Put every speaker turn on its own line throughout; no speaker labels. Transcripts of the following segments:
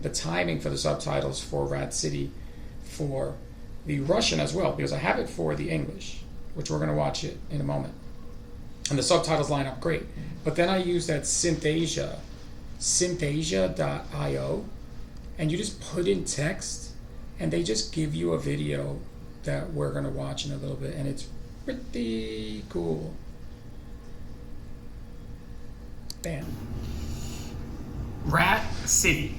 the timing for the subtitles for Rat City for the Russian as well, because I have it for the English, which we're going to watch it in a moment. And the subtitles line up great. But then I use that synthesia.io, and you just put in text, and they just give you a video that we're going to watch in a little bit, and it's pretty cool. Bam.
Rat City.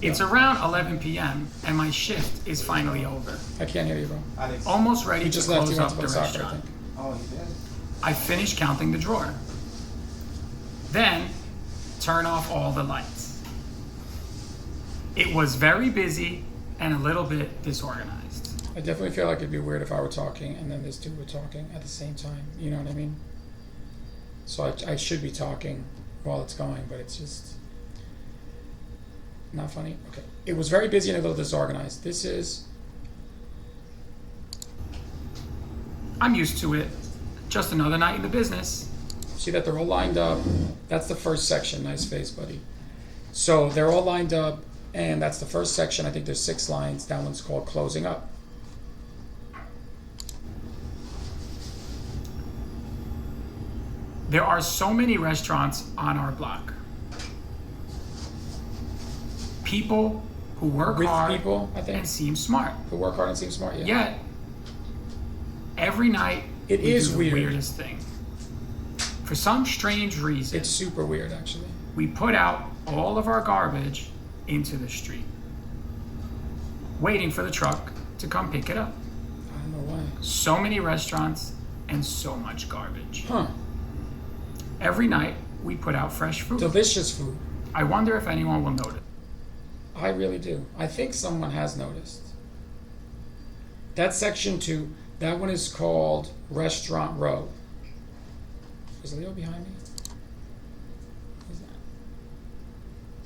It's around 11 p.m. and my shift is finally over.
I can't hear you, bro.
Almost ready to close up the
soccer,
restaurant.
Oh, you did?
I finished counting the drawer. Then, turn off all the lights. It was very busy and a little bit disorganized.
I definitely feel like it'd be weird if I were talking and then this two were talking at the same time. You know what I mean? So I should be talking while it's going, but it's just not funny. Okay. It was very busy and a little disorganized. This is...
I'm used to it. Just another night in the business.
See that they're all lined up. That's the first section. Nice face, buddy. So they're all lined up, and that's the first section. I think there's 6 lines. That one's called Closing Up.
There are so many restaurants on our block. People who work
With
hard
people, I think.
and seem smart.
Who work hard and seem smart, yeah.
Yet, every night
It
we
is
do the
weird.
weirdest thing. For some strange reason,
It's super weird, actually.
we put out all of our garbage into the street, waiting for the truck to come pick it up.
I don't know why.
So many restaurants and so much garbage.
Huh.
Every night, we put out fresh food.
Delicious food.
I wonder if anyone will notice.
I really do. I think someone has noticed. That's section 2. That one is called Restaurant Row. Is Leo behind me? Who's that?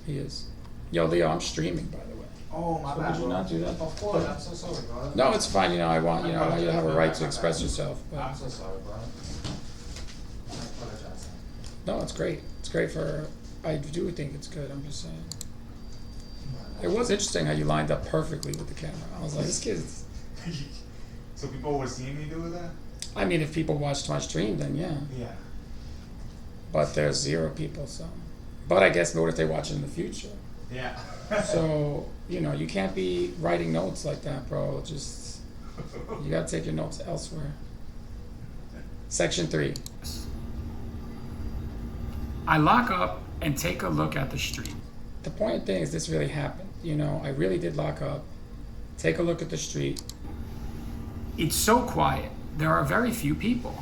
He is. Yo, Leo, I'm streaming, by the way.
Oh, my
So
bad.
would you
bro.
not do that?
Of course, I'm so sorry, bro.
No, it's fine. You know, I want you to have a right to express yourself.
I'm
But
so sorry, bro. I apologize.
no, it's great. It's great for. I do think it's good. I'm just saying. It was interesting how you lined up perfectly with the camera. I was like, this kid's.
So people were seeing me do that?
I mean, if people watched my stream, then yeah.
Yeah.
But there's 0 people, so. But I guess what if they watch it in the future?
Yeah.
So, you know, you can't be writing notes like that, bro. Just, you gotta take your notes elsewhere. Section 3.
I lock up and take a look at the street.
The point thing is this really happened. You know, I really did lock up, take a look at the street.
It's so quiet. There are very few people.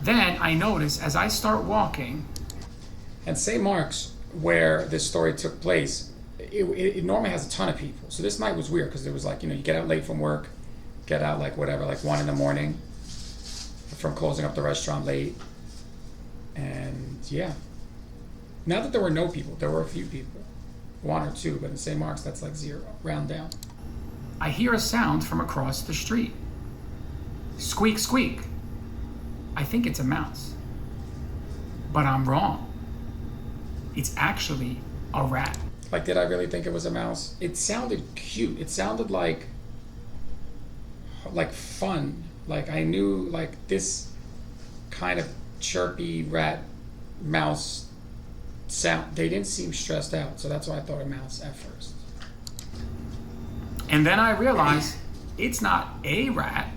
Then I notice as I start walking,
And St. Mark's, where this story took place, it normally has a ton of people. So this night was weird because there was like, you know, you get out late from work, get out like whatever, like 1 a.m. from closing up the restaurant late. And yeah. Not that there were no people, there were a few people. 1 or 2, but in St. Mark's that's like 0, round down.
I hear a sound from across the street. Squeak, squeak. I think it's a mouse. But I'm wrong. It's actually a rat.
Like, did I really think it was a mouse? It sounded cute. It sounded like fun. Like I knew like this kind of chirpy rat mouse sound. They didn't seem stressed out, so that's why I thought a mouse at first.
And then I realize it's not a rat.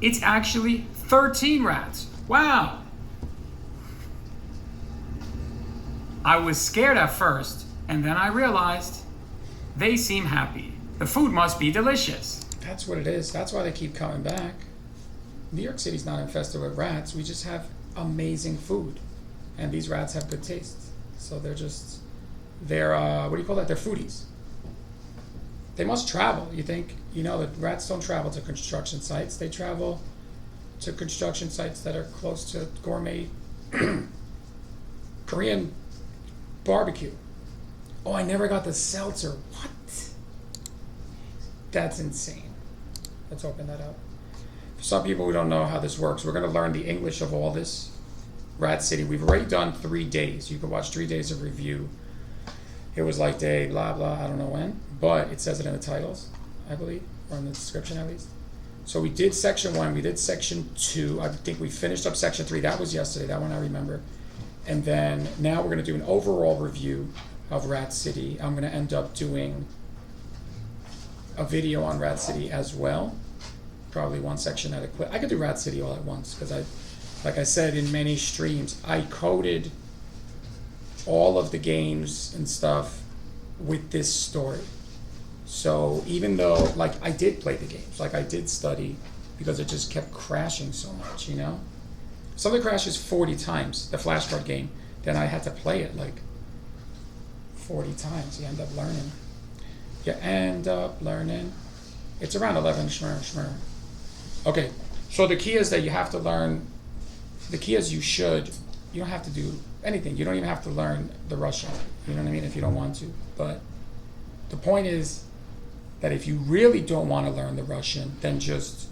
It's actually 13 rats. Wow. I was scared at first, and then I realized they seem happy. The food must be delicious.
That's what it is. That's why they keep coming back. New York City's not infested with rats. We just have amazing food. And these rats have good taste. So they're what do you call that? They're foodies. They must travel. You think, you know, the rats don't travel to construction sites. They travel to construction sites that are close to gourmet Korean barbecue. Oh, I never got the seltzer. What? That's insane. Let's open that up. For some people who don't know how this works, we're going to learn the English of all this. Rat City. We've already done 3 days. You can watch 3 days of review. It was like day blah blah, I don't know when, but it says it in the titles, I believe, or in the description at least. So we did section 1, we did section 2. I think we finished up section 3. That was yesterday. That one I remember. And then now we're going to do an overall review of Rat City. I'm going to end up doing a video on Rat City as well. Probably one section at a clip. I could do Rat City all at once because like I said in many streams, I coded all of the games and stuff with this story. So even though, like, I did play the games, like I did study, because it just kept crashing so much, you know? Something crashes 40 times, the flashcard game, then I had to play it like 40 times. You end up learning. You end up learning. It's around 11 shmer. Okay, so the key is that you have to learn, the key is you don't have to do anything. You don't even have to learn the Russian, you know what I mean, if you don't want to. But the point is that if you really don't want to learn the Russian, then just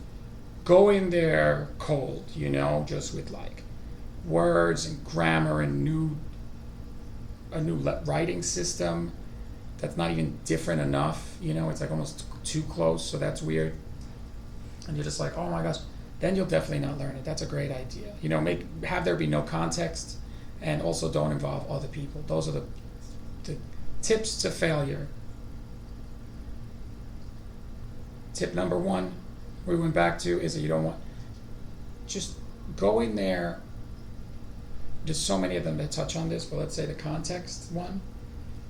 go in there cold, you know, just with like words and grammar and a new writing system that's not even different enough, you know, it's like almost too close, so that's weird. And you're just like, oh my gosh, then you'll definitely not learn it. That's a great idea. You know, have there be no context, and also don't involve other people. Those are the tips to failure. Tip number 1, we went back to, is that you don't want, just go in there. There's so many of them that touch on this, but let's say the context one.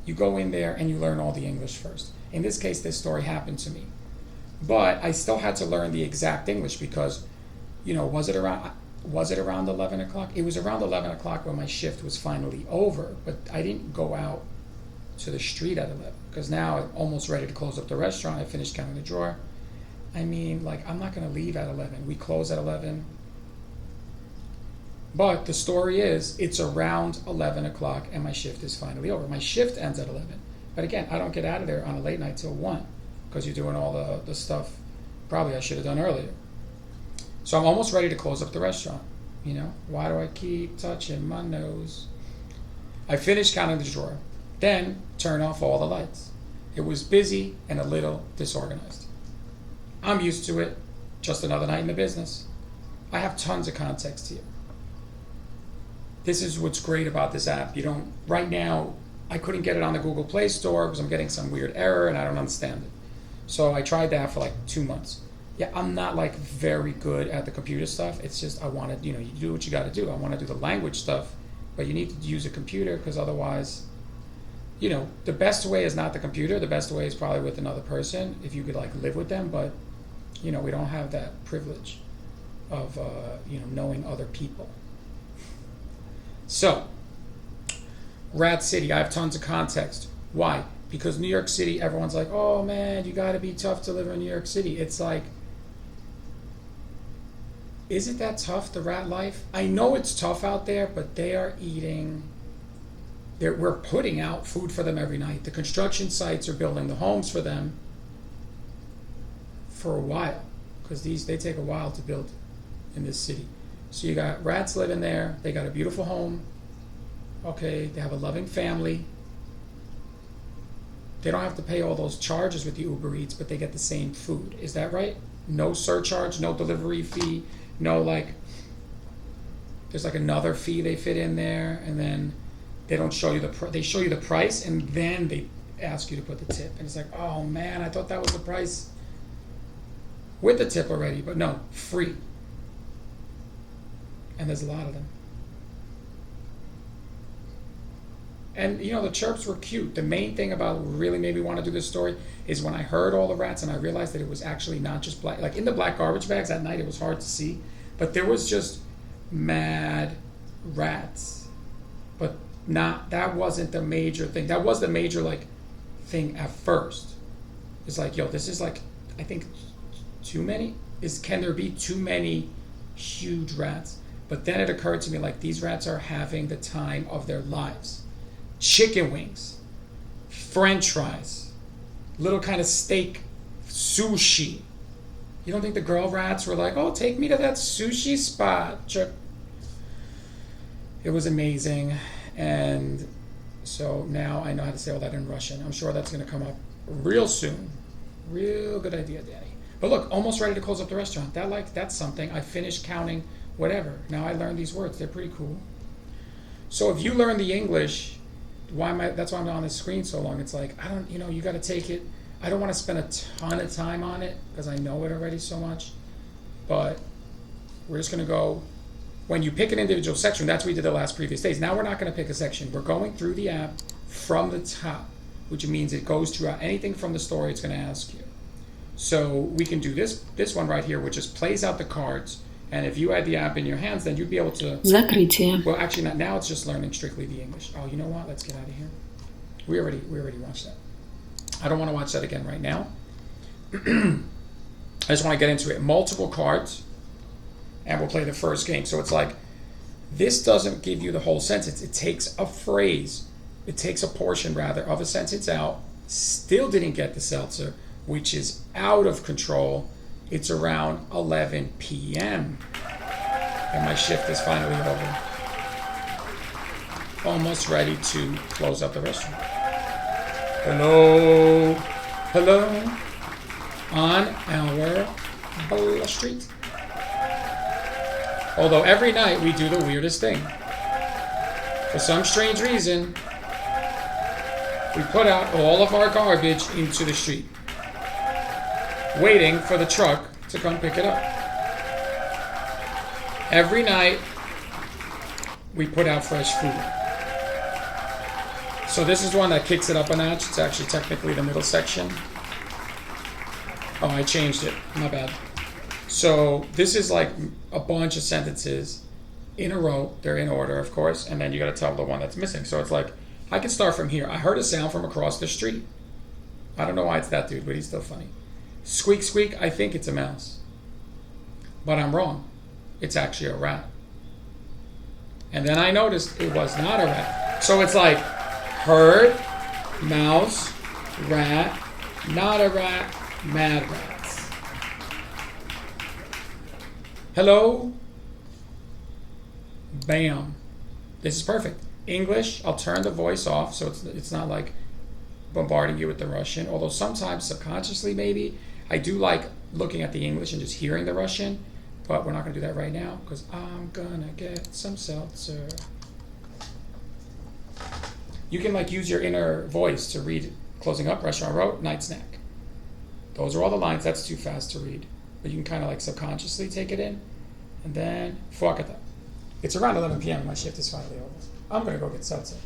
You go in there and you learn all the English first. In this case, this story happened to me. But I still had to learn the exact English because, you know, was it around 11 o'clock? It was around 11 o'clock when my shift was finally over, but I didn't go out to the street at 11 because now I'm almost ready to close up the restaurant. I finished counting the drawer. I mean, like, I'm not going to leave at 11. We close at 11. But the story is, it's around 11 o'clock and my shift is finally over. My shift ends at 11. But again, I don't get out of there on a late night till 1 because you're doing all the stuff probably I should have done earlier. So I'm almost ready to close up the restaurant. You know, why do I keep touching my nose? I finished counting the drawer. Then turn off all the lights. It was busy and a little disorganized. I'm used to it. Just another night in the business. I have tons of context here. This is what's great about this app. You don't, right now, I couldn't get it on the Google Play Store because I'm getting some weird error and I don't understand it. So I tried that for like 2 months. Yeah, I'm not like very good at the computer stuff. It's just I want to, you know, you do what you got to do. I want to do the language stuff, but you need to use a computer because otherwise, you know, the best way is not the computer. The best way is probably with another person if you could like live with them. But, you know, we don't have that privilege of, you know, knowing other people. So, Rat City, I have tons of context. Why? Because New York City, everyone's like, oh man, you gotta be tough to live in New York City. It's like, is it that tough, the rat life? I know it's tough out there, but they are eating, we're putting out food for them every night. The construction sites are building the homes for them for a while, because they take a while to build in this city. So you got rats living there, they got a beautiful home, okay, they have a loving family. They don't have to pay all those charges with the Uber Eats, but they get the same food. Is that right? No surcharge, no delivery fee, no like, there's like another fee they fit in there, and then they don't show you they show you the price, and then they ask you to put the tip. And it's like, oh man, I thought that was the price with the tip already, but no, free. And there's a lot of them. And you know, the chirps were cute. The main thing about what really made me want to do this story is when I heard all the rats and I realized that it was actually not just black. Like in the black garbage bags at night, it was hard to see, but there was just mad rats. But that wasn't the major thing. That was the major like thing at first. It's like, yo, this is like, I think too many. Can there be too many huge rats? But then it occurred to me, like, these rats are having the time of their lives. Chicken wings, French fries, little kind of steak, sushi. You don't think the girl rats were like, oh, take me to that sushi spot? It was amazing. And So now I know how to say all that in Russian. I'm sure that's going to come up real soon. Real good idea, Danny. But look, almost ready to close up the restaurant. That's something. I finished counting whatever. Now I learned these words. They're pretty cool. So if you learn the English, that's why I'm on the screen so long. It's like, you got to take it. I don't want to spend a ton of time on it because I know it already so much. But we're just going to go. When you pick an individual section, that's what we did the last previous days. Now we're not going to pick a section. We're going through the app from the top, which means it goes throughout anything from the story it's going to ask you. So we can do this one right here, which just plays out the cards. And if you had the app in your hands, then you'd be able to...
Закрытие.
Well, actually, not now. It's just learning strictly the English. Oh, you know what? Let's get out of here. We already watched that. I don't want to watch that again right now. I just want to get into it. Multiple cards, and we'll play the first game. So it's like, this doesn't give you the whole sentence. It takes a phrase. It takes a portion, rather, of a sentence out. Still didn't get the seltzer, which is out of control. It's around 11 p.m. and my shift is finally over. Almost ready to close up the restaurant. Hello. On our street. Although every night we do the weirdest thing. For some strange reason, we put out all of our garbage into the street, waiting for the truck to come pick it up. Every night, we put out fresh food. So this is one that kicks it up a notch. It's actually technically the middle section. Oh, I changed it. My bad. So this is like a bunch of sentences in a row. They're in order, of course, and then you got to tell the one that's missing. So it's like, I can start from here. I heard a sound from across the street. I don't know why it's that dude, but he's still funny. Squeak, squeak, I think it's a mouse. But I'm wrong. It's actually a rat. And then I noticed it was not a rat. So it's like, heard, mouse, rat, not a rat, mad rats. Hello? Bam. This is perfect. English, I'll turn the voice off so it's not like bombarding you with the Russian, although sometimes subconsciously maybe I do like looking at the English and just hearing the Russian, but we're not going to do that right now because I'm gonna get some seltzer. You can like use your inner voice to read closing up, restaurant wrote, night snack. Those are all the lines. That's too fast to read, but you can kind of like subconsciously take it in, and then fuck it up. It's around 11 p.m. My shift is finally over. I'm gonna go get seltzer.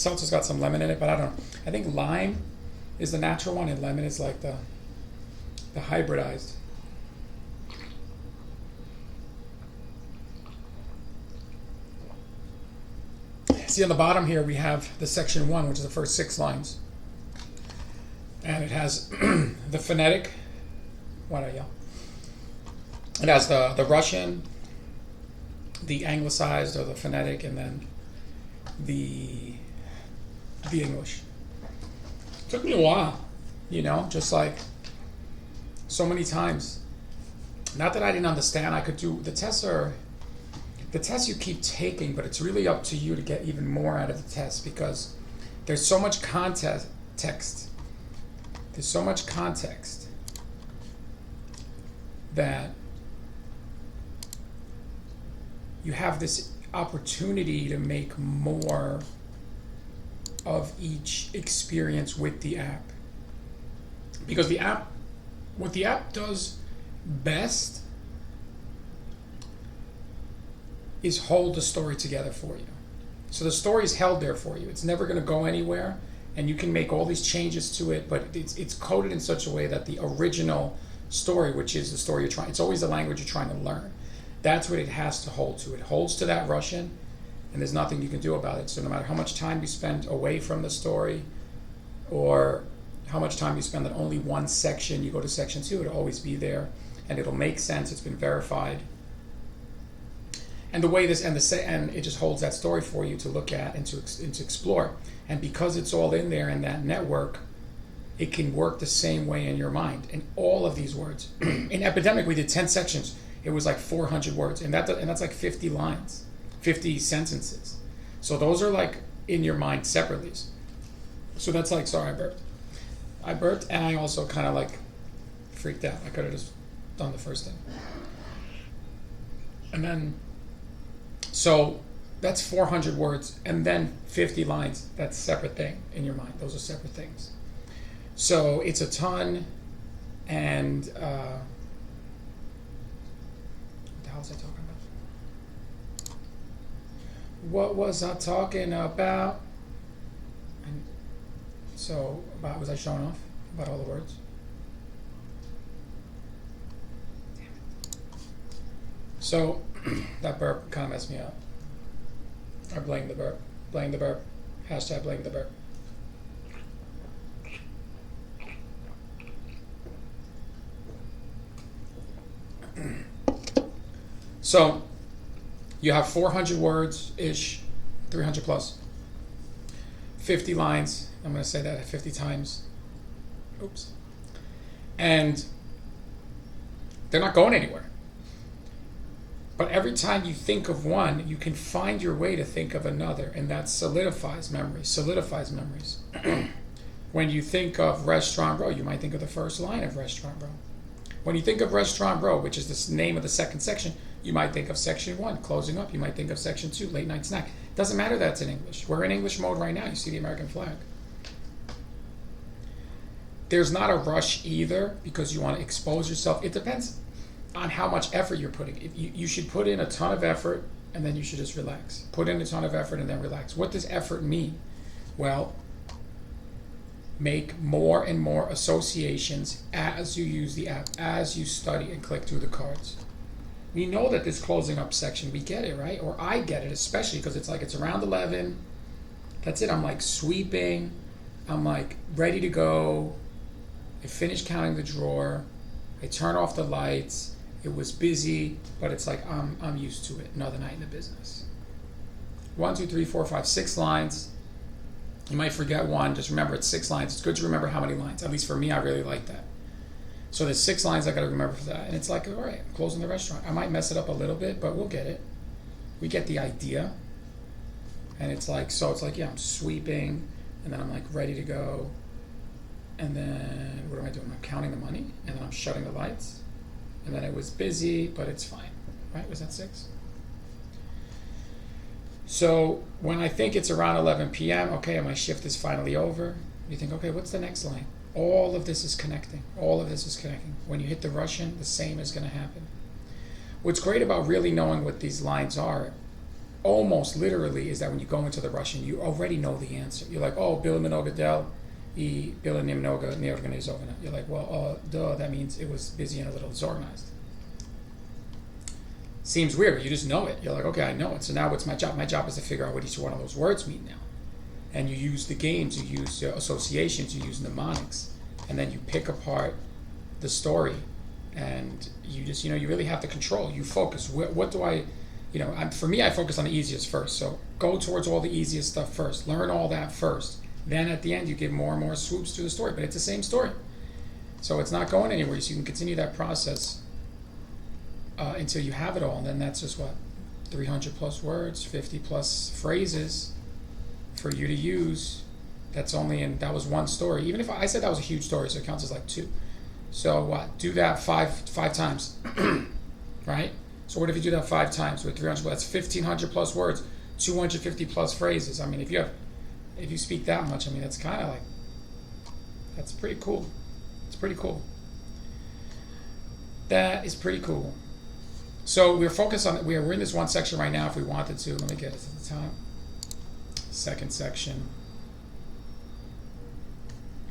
Seltzer's got some lemon in it, but I don't know. I think lime is the natural one, and lemon is like the hybridized. See, on the bottom here we have the section 1, which is the first 6 lines. And it has the phonetic. Why did I yell? It has the Russian, the anglicized or the phonetic, and then the English. It took me a while, just like so many times. Not that I didn't understand. I could do the tests you keep taking, but it's really up to you to get even more out of the test, because there's so much context. There's so much context that you have this opportunity to make more of each experience with the app. Because what the app does best is hold the story together for you. So the story is held there for you. It's never going to go anywhere, and you can make all these changes to it, but it's coded in such a way that the original story, which is the story it's always the language you're trying to learn. That's what it has to hold to. It holds to that Russian, and there's nothing you can do about it. So no matter how much time you spend away from the story, or how much time you spend on only one section, you go to section 2, it'll always be there, and it'll make sense. It's been verified. And the way and it just holds that story for you to look at and to explore. And because it's all in there in that network, it can work the same way in your mind. And all of these words, in Epidemic, we did 10 sections. It was like 400 words, and that's like 50 lines, 50 sentences. So those are like in your mind separately. So that's like, sorry, I burped, and I also kind of like freaked out. I could have just done the first thing. And then, so that's 400 words, and then 50 lines. That's a separate thing in your mind. Those are separate things. So it's a ton, and what the hell was I talking about? What was I talking about? And so, was I showing off about all the words? Damn it. So, that burp kind of messed me up. I blame the burp. Blame the burp. Hashtag blame the burp. So, you have 400 words-ish, 300 plus, 50 lines. I'm going to say that 50 times. Oops. And they're not going anywhere. But every time you think of one, you can find your way to think of another, and that solidifies memories. When you think of Restaurant Row, you might think of the first line of Restaurant Row. When you think of Restaurant Row, which is the name of the second section, you might think of section 1, closing up. You might think of section 2, late night snack. Doesn't matter that it's in English. We're in English mode right now. You see the American flag. There's not a rush either, because you want to expose yourself. It depends on how much effort you're putting. You should put in a ton of effort, and then you should just relax. Put in a ton of effort and then relax. What does effort mean? Well, make more and more associations as you use the app, as you study and click through the cards. We know that this closing up section, we get it, right? Or I get it, especially because it's around 11. That's it. I'm like sweeping. I'm like ready to go. I finished counting the drawer. I turn off the lights. It was busy, but it's like I'm used to it. Another night in the business. 1, 2, 3, 4, 5, 6 lines. You might forget one. Just remember it's 6 lines. It's good to remember how many lines. At least for me, I really like that. So there's 6 lines I got to remember for that. And it's like, all right, I'm closing the restaurant. I might mess it up a little bit, but we'll get it. We get the idea. And it's like, yeah, I'm sweeping, and then I'm like ready to go. And then what am I doing? I'm counting the money, and then I'm shutting the lights. And then it was busy, but it's fine. Right? Was that 6? So when I think it's around 11 p.m., okay, my shift is finally over. You think, okay, what's the next line? All of this is connecting. All of this is connecting. When you hit the Russian, the same is going to happen. What's great about really knowing what these lines are almost literally is that when you go into the Russian, you already know the answer. You're like, oh, Bill Minoga Del, I Bill Nimnoga Neorganizovana. You're like, well, duh, that means it was busy and a little disorganized. Seems weird, but you just know it. You're like, okay, I know it. So now what's my job? My job is to figure out what each one of those words mean now. And you use the games, you use associations, you use mnemonics, and then you pick apart the story, and you just, you really have to control. You focus. What do I, for me, I focus on the easiest first. So go towards all the easiest stuff first. Learn all that first. Then at the end, you give more and more swoops to the story, but it's the same story. So it's not going anywhere. So you can continue that process until you have it all. And then that's just 300 plus words, 50 plus phrases for you to use. That was one story. Even if I said that was a huge story, so it counts as like 2. So do that five times, right? So what if you do that 5 times with 300? That's 1,500 plus words, 250 plus phrases. I mean, if you speak that much, I mean, that's kind of like, that's pretty cool. It's pretty cool. That is pretty cool. So we're focused on, we're in this one section right now if we wanted to. Let me get it to the top. Second section.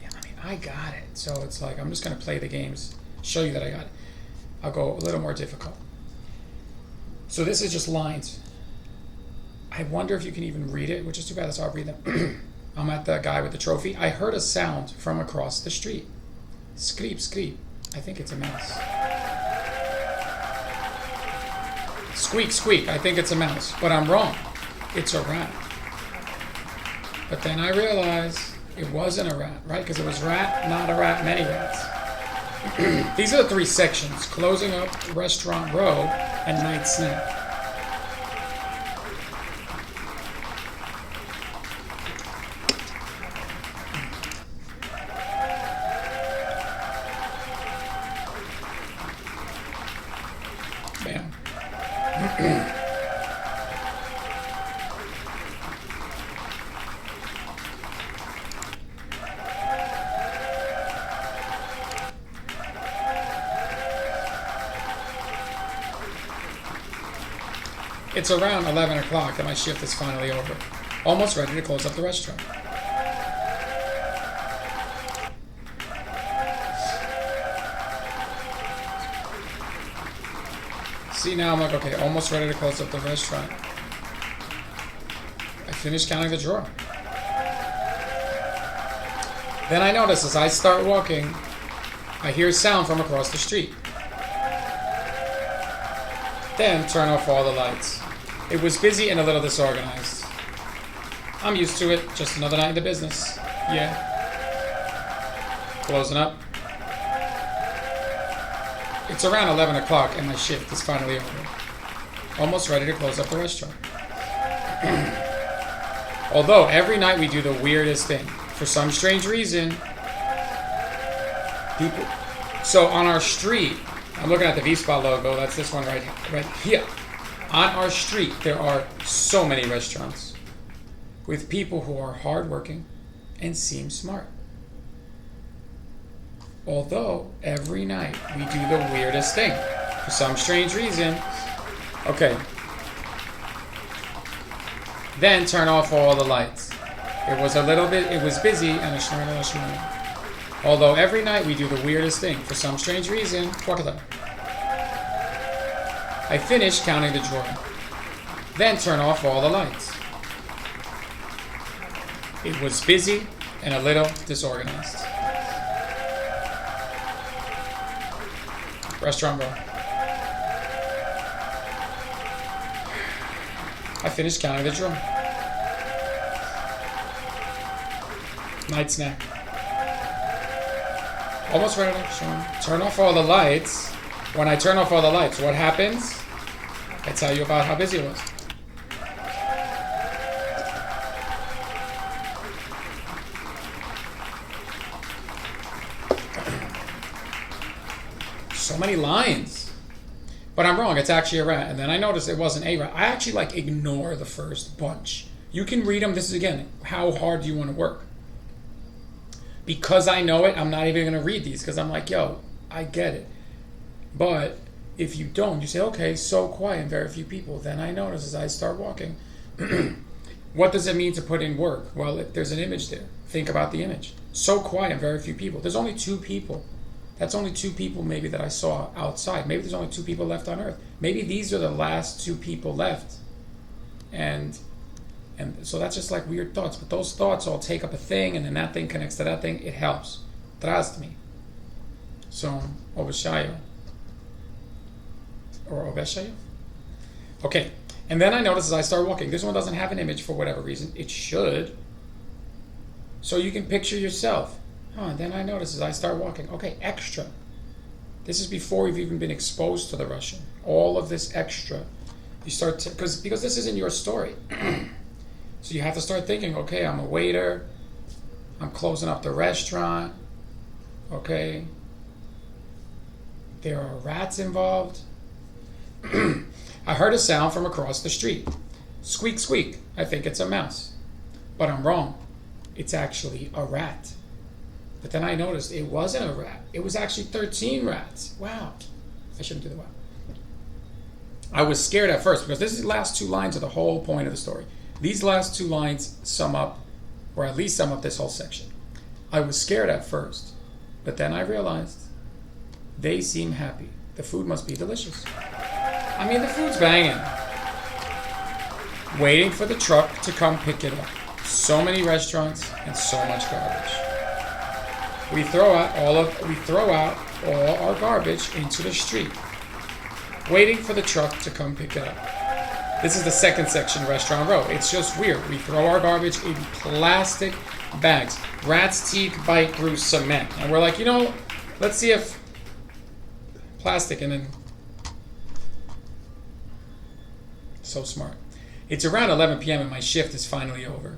Yeah, I mean, I got it. So it's like, I'm just going to play the games, show you that I got it. I'll go a little more difficult. So this is just lines. I wonder if you can even read it, which is too bad, so I'll read them. I'm at the guy with the trophy. I heard a sound from across the street. Screep, screep. I think it's a mouse. Squeak, squeak. I think it's a mouse, but I'm wrong. It's a rat. But then I realized it wasn't a rat, right? Because it was rat, not a rat, many rats. These are the 3 sections: closing up, restaurant row, and night snack. Bam. It's around 11 o'clock and my shift is finally over. Almost ready to close up the restaurant. See, now I'm like, okay, almost ready to close up the restaurant. I finished counting the drawer. Then I notice as I start walking, I hear a sound from across the street. Then turn off all the lights. It was busy and a little disorganized. I'm used to it, just another night in the business. Yeah. Closing up. It's around 11 o'clock and my shift is finally over. Almost ready to close up the restaurant. Although every night we do the weirdest thing. For some strange reason, people... So on our street, I'm looking at the V-Spot logo, that's this one right here. On our street, there are so many restaurants with people who are hardworking and seem smart. Although, every night, we do the weirdest thing. For some strange reason. Okay. Then turn off all the lights. It was busy and a shmurda. Although every night we do the weirdest thing. For some strange reason. I finish counting the drawer. Then turn off all the lights. It was busy and a little disorganized. Restaurant row. I finished counting the drawer. Night snack. Almost ready to turn off all the lights. When I turn off all the lights, what happens? I tell you about how busy it was. So many lines. But I'm wrong, it's actually a rat. And then I noticed it wasn't a rat. I actually ignore the first bunch. You can read them. This is, again, how hard do you want to work? Because I know it, I'm not even going to read these because I'm like, yo, I get it. But if you don't, you say, okay, so quiet and very few people. Then I notice as I start walking, what does it mean to put in work? Well, if there's an image there, think about the image. So quiet and very few people. There's only 2 people. That's only 2 people maybe that I saw outside. Maybe there's only 2 people left on Earth. Maybe these are the last 2 people left. And so that's just like weird thoughts. But those thoughts all take up a thing, and then that thing connects to that thing. It helps. Trust me. So, obeshayo. Or obeshayo? Okay. And then I notice as I start walking, this one doesn't have an image for whatever reason. It should. So you can picture yourself. And then I notice as I start walking, okay, extra. This is before you've even been exposed to the Russian. All of this extra. You start to, because this isn't your story. So you have to start thinking, okay, I'm a waiter. I'm closing up the restaurant. Okay. There are rats involved. I heard a sound from across the street. Squeak, squeak. I think it's a mouse. But I'm wrong. It's actually a rat. But then I noticed it wasn't a rat. It was actually 13 rats. Wow. I shouldn't do the wow. I was scared at first because this is the last 2 lines of the whole point of the story. These last 2 lines sum up, or at least sum up this whole section. I was scared at first, but then I realized they seem happy. The food must be delicious. I mean, the food's banging. Waiting for the truck to come pick it up. So many restaurants and so much garbage. We throw out all our garbage into the street, waiting for the truck to come pick it up. This is the second section, Restaurant Row. It's just weird. We throw our garbage in plastic bags. Rats' teeth bite through cement. And we're like, let's see if plastic, and then so smart. It's around 11 p.m. and my shift is finally over.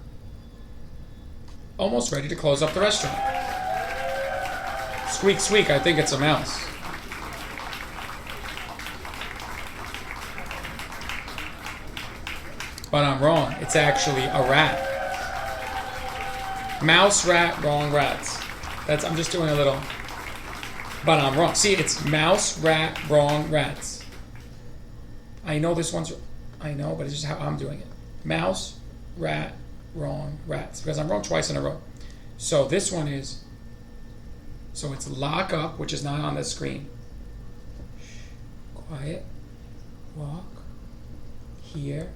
Almost ready to close up the restaurant. Squeak, squeak, I think it's a mouse. But I'm wrong. It's actually a rat. Mouse, rat, wrong, rats. I'm just doing a little. But I'm wrong. See, it's mouse, rat, wrong, rats. I know this one's. I know, but it's just how I'm doing it. Mouse, rat, wrong, rats. Because I'm wrong twice in a row. So this one is. So it's lock up, which is not on the screen. Quiet. Walk. Here.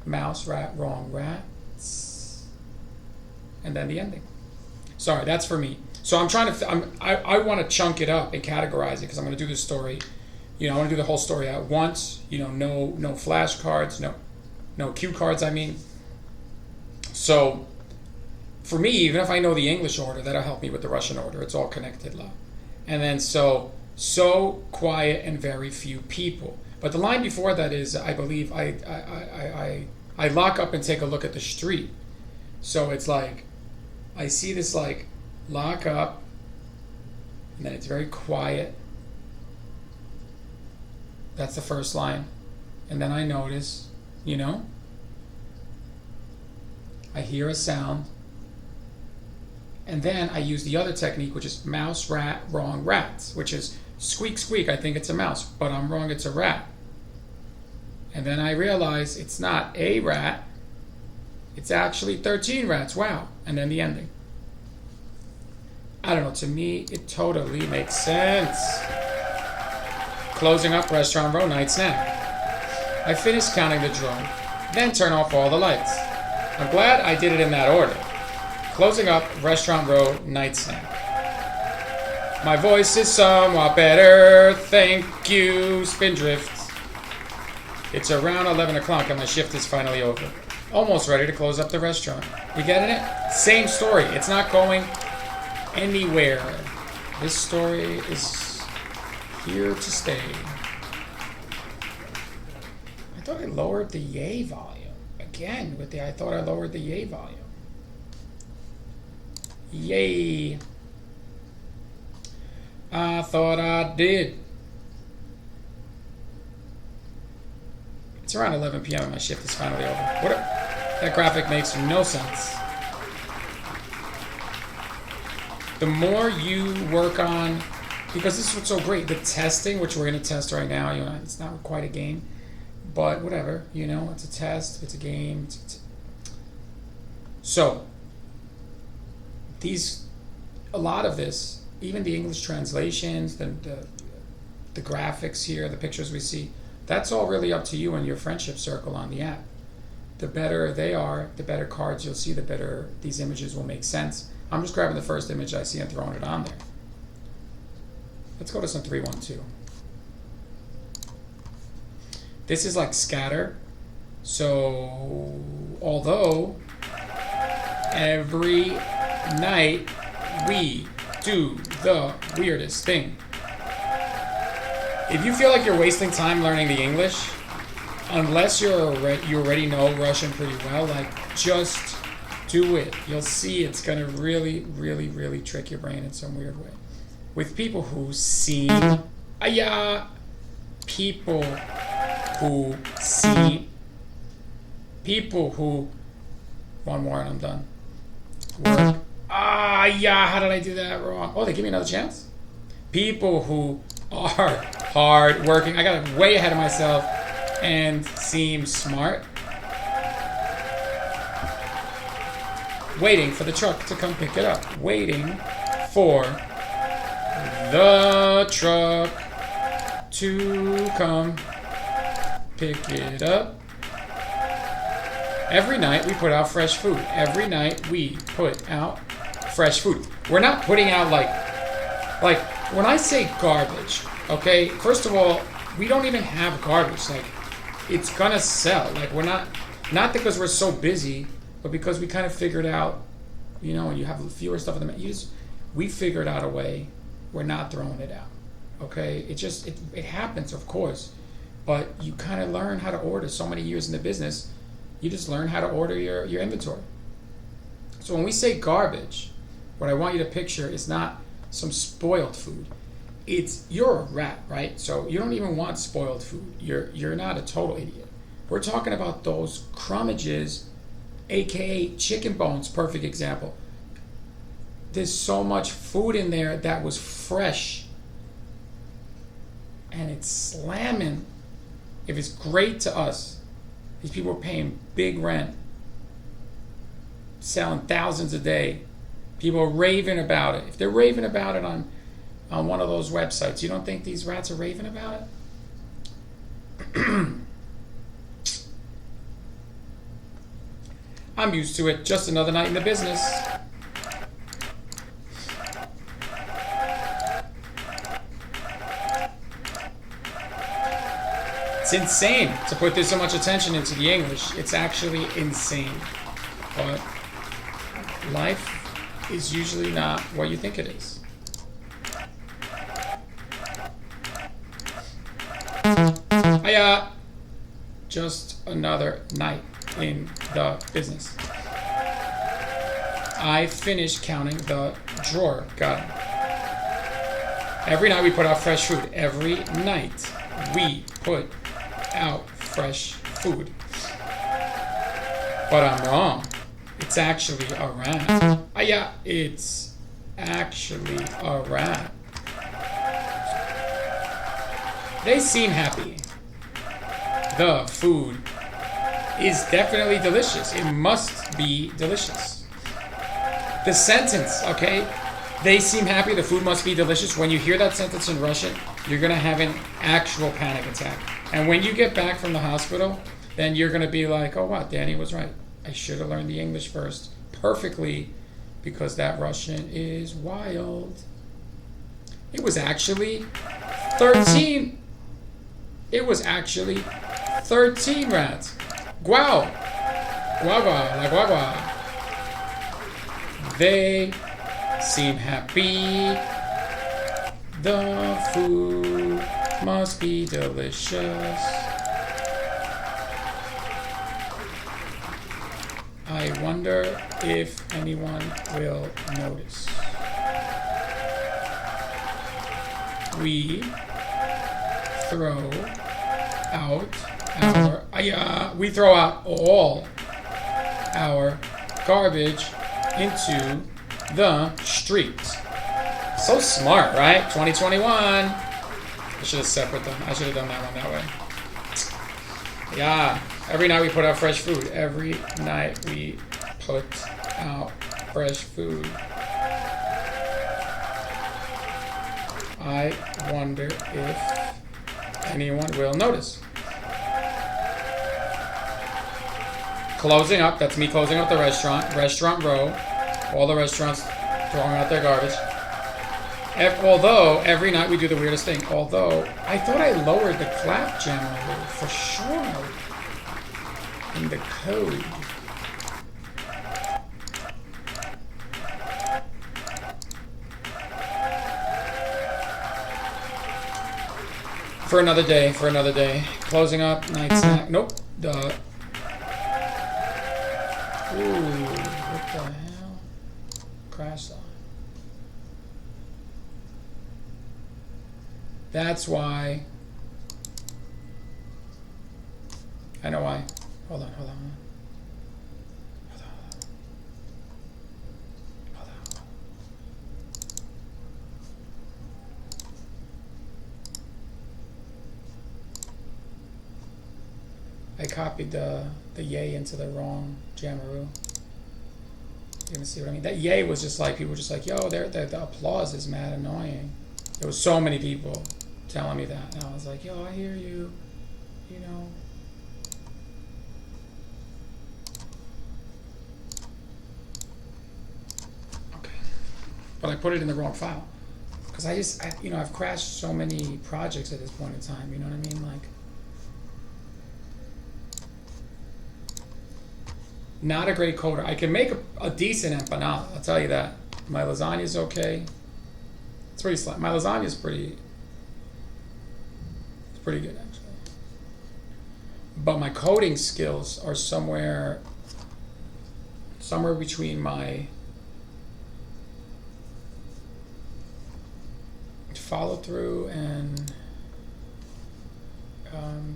Mouse, rat, wrong, rats. And then the ending. Sorry, that's for me. So I'm trying to, I want to chunk it up and categorize it because I'm going to do this story. I want to do the whole story at once. No flashcards, no cue cards, I mean. So for me, even if I know the English order, that'll help me with the Russian order. It's all connected, love. And then so quiet and very few people. But the line before that is, I believe, I lock up and take a look at the street. So it's like, I see this like, lock up, and then it's very quiet. That's the first line. And then I notice, I hear a sound. And then I use the other technique, which is mouse, rat, wrong, rats, which is squeak, squeak, I think it's a mouse, but I'm wrong, it's a rat. And then I realize it's not a rat, it's actually 13 rats, wow. And then the ending. I don't know, to me, it totally makes sense. Closing up Restaurant Row, night snack. I finish counting the drone, then turn off all the lights. I'm glad I did it in that order. Closing up Restaurant Row, night snack. My voice is somewhat better, thank you, Spindrift. It's around 11 o'clock and my shift is finally over. Almost ready to close up the restaurant. You getting it? Same story. It's not going anywhere. This story is here to stay. I thought I lowered the yay volume. Again, I thought I lowered the yay volume. Yay. I thought I did. It's around 11 p.m. and my shift is finally over. That graphic makes no sense. The more you work on because this is what's so great. The testing, which we're gonna test right now, you know, it's not quite a game, but whatever, you know, it's a test, it's a game. So a lot of this, even the English translations, the graphics here, the pictures we see, that's all really up to you and your friendship circle on the app. The better they are, the better cards you'll see, the better these images will make sense. I'm just grabbing the first image I see and throwing it on there. Let's go to some 312. This is like scatter. So, although every night we do the weirdest thing. If you feel like you're wasting time learning the English, unless you already know Russian pretty well, like, just do it. You'll see it's gonna really, really, really trick your brain in some weird way. With people who see, people who, one more and I'm done. Work. How did I do that wrong? Oh, they give me another chance? People who are hard working. I got way ahead of myself and seem smart. Waiting for the truck to come pick it up. Waiting for the truck to come pick it up. Every night we put out fresh food. Every night we put out fresh food. We're not putting out like when I say garbage, okay, first of all, we don't even have garbage. Like, it's gonna sell. Like, we're not because we're so busy, but because we kind of figured out, you know, you have fewer stuff in the menu. We figured out a way. We're not throwing it out. Okay? It happens, of course. But you kind of learn how to order. So many years in the business, you just learn how to order your inventory. So when we say garbage, what I want you to picture is not some spoiled food. You're a rat, right? So you don't even want spoiled food. You're not a total idiot. We're talking about those crummages, aka chicken bones, perfect example. There's so much food in there that was fresh, and it's slamming. If it's great to us, these people are paying big rent, selling thousands a day. People are raving about it. If they're raving about it on one of those websites, you don't think these rats are raving about it? I'm used to it. Just another night in the business. It's insane to put this so much attention into the English. It's actually insane. But life is usually not what you think it is. Hiya! Just another night in the business. I finished counting the drawer. Got it. Every night we put out fresh food. Every night we put out fresh food. But I'm wrong. It's actually a rat. It's actually a rat. They seem happy. The food is definitely delicious. It must be delicious. The sentence, okay? They seem happy. The food must be delicious. When you hear that sentence in Russian, you're going to have an actual panic attack. And when you get back from the hospital, then you're going to be like, oh, wow, Danny was right. I should have learned the English first perfectly, because that Russian is wild. It was actually 13. It was actually 13 rats. Guau. Guagua, la guagua. They seem happy. The food must be delicious. I wonder if anyone will notice. We throw out all our garbage into the street. So smart, right? 2021. I should have separate them. I should have done that one that way. Yeah. Every night we put out fresh food. Every night we put out fresh food. I wonder if anyone will notice. Closing up. That's me closing up the restaurant. Restaurant row. All the restaurants throwing out their garbage. Although, every night we do the weirdest thing. Although, I thought I lowered the clap jammer for sure in the code. For another day, for another day. Closing up, night snack. Nope. Duh. Ooh, what the hell? Crash on. That's why. I know why. Hold on, hold on. Hold on, hold on. Hold on. I copied the yay into the wrong Jamaroo. You're gonna see what I mean? That yay was just like, people were just like, yo, the applause is mad annoying. There was so many people telling me that. And I was like, yo, I hear you, you know. Okay. But I put it in the wrong file. Because I've crashed so many projects at this point in time, you know what I mean? Like, not a great coder. I can make a decent empanada, I'll tell you that. My lasagna is okay. It's pretty slight. My lasagna is pretty good, actually. But my coding skills are somewhere between my follow through and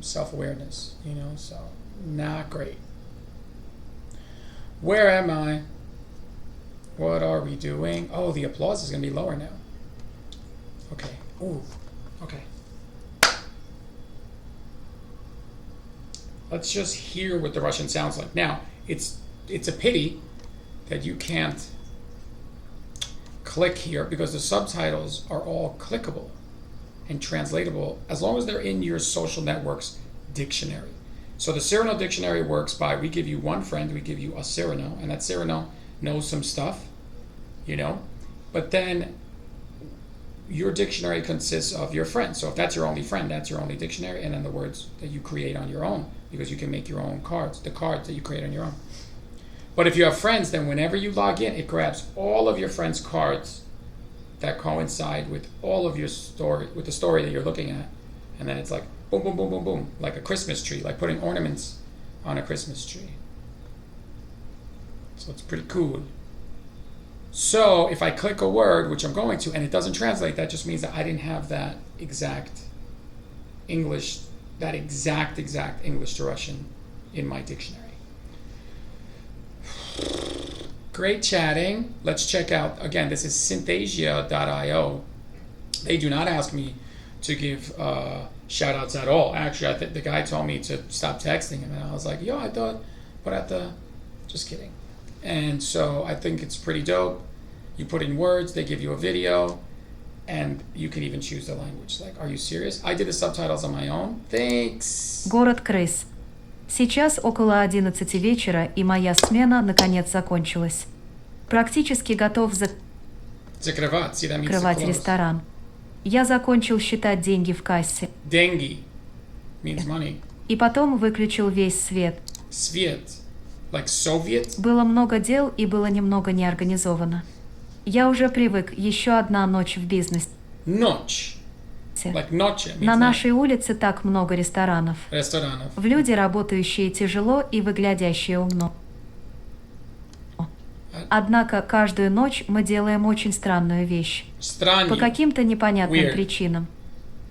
self-awareness, you know, so not great. Where am I? What are we doing? Oh, the applause is going to be lower now. Okay. Ooh. Okay. Let's just hear what the Russian sounds like. Now, it's a pity that you can't click here because the subtitles are all clickable and translatable as long as they're in your social network's dictionary. So the Cyrano dictionary works by, we give you one friend, we give you a Cyrano, and that Cyrano knows some stuff, you know, but then your dictionary consists of your friends. So if that's your only friend, that's your only dictionary, and then the words that you create on your own, because you can make your own cards, the cards that you create on your own. But if you have friends, then whenever you log in, it grabs all of your friends' cards that coincide with all of your story, with the story that you're looking at, and then it's like, boom, boom, boom, boom, boom, like a Christmas tree, like putting ornaments on a Christmas tree. So it's pretty cool. So if I click a word, which I'm going to, and it doesn't translate, that just means that I didn't have that exact English, that exact English to Russian in my dictionary. Great chatting. Let's check out, again, this is synthesia.io. They do not ask me to give shout outs at all. Actually, the guy told me to stop texting him, and I was like, yo, I thought, but just kidding. And so I think it's pretty dope. You put in words, they give you a video, and you can even choose the language. Like, are you serious? I did the subtitles on my own. Thanks.
Город, крыс. Сейчас около 11 вечера, и моя смена наконец закончилась. Практически готов
Закрывать. See, that means to
закрывать
close.
ресторан. Я закончил считать деньги в кассе.
Деньги means money.
И потом выключил весь свет.
Свет. Like Soviet?
Было много дел и было немного неорганизовано. Я уже привык, еще одна ночь в бизнесе.
Ночь. Like ночь.
На нашей улице так много ресторанов.
Ресторанов.
В люди, работающие тяжело и выглядящие умно. Однако каждую ночь мы делаем очень странную вещь.
Странную.
По каким-то непонятным
Weird.
причинам.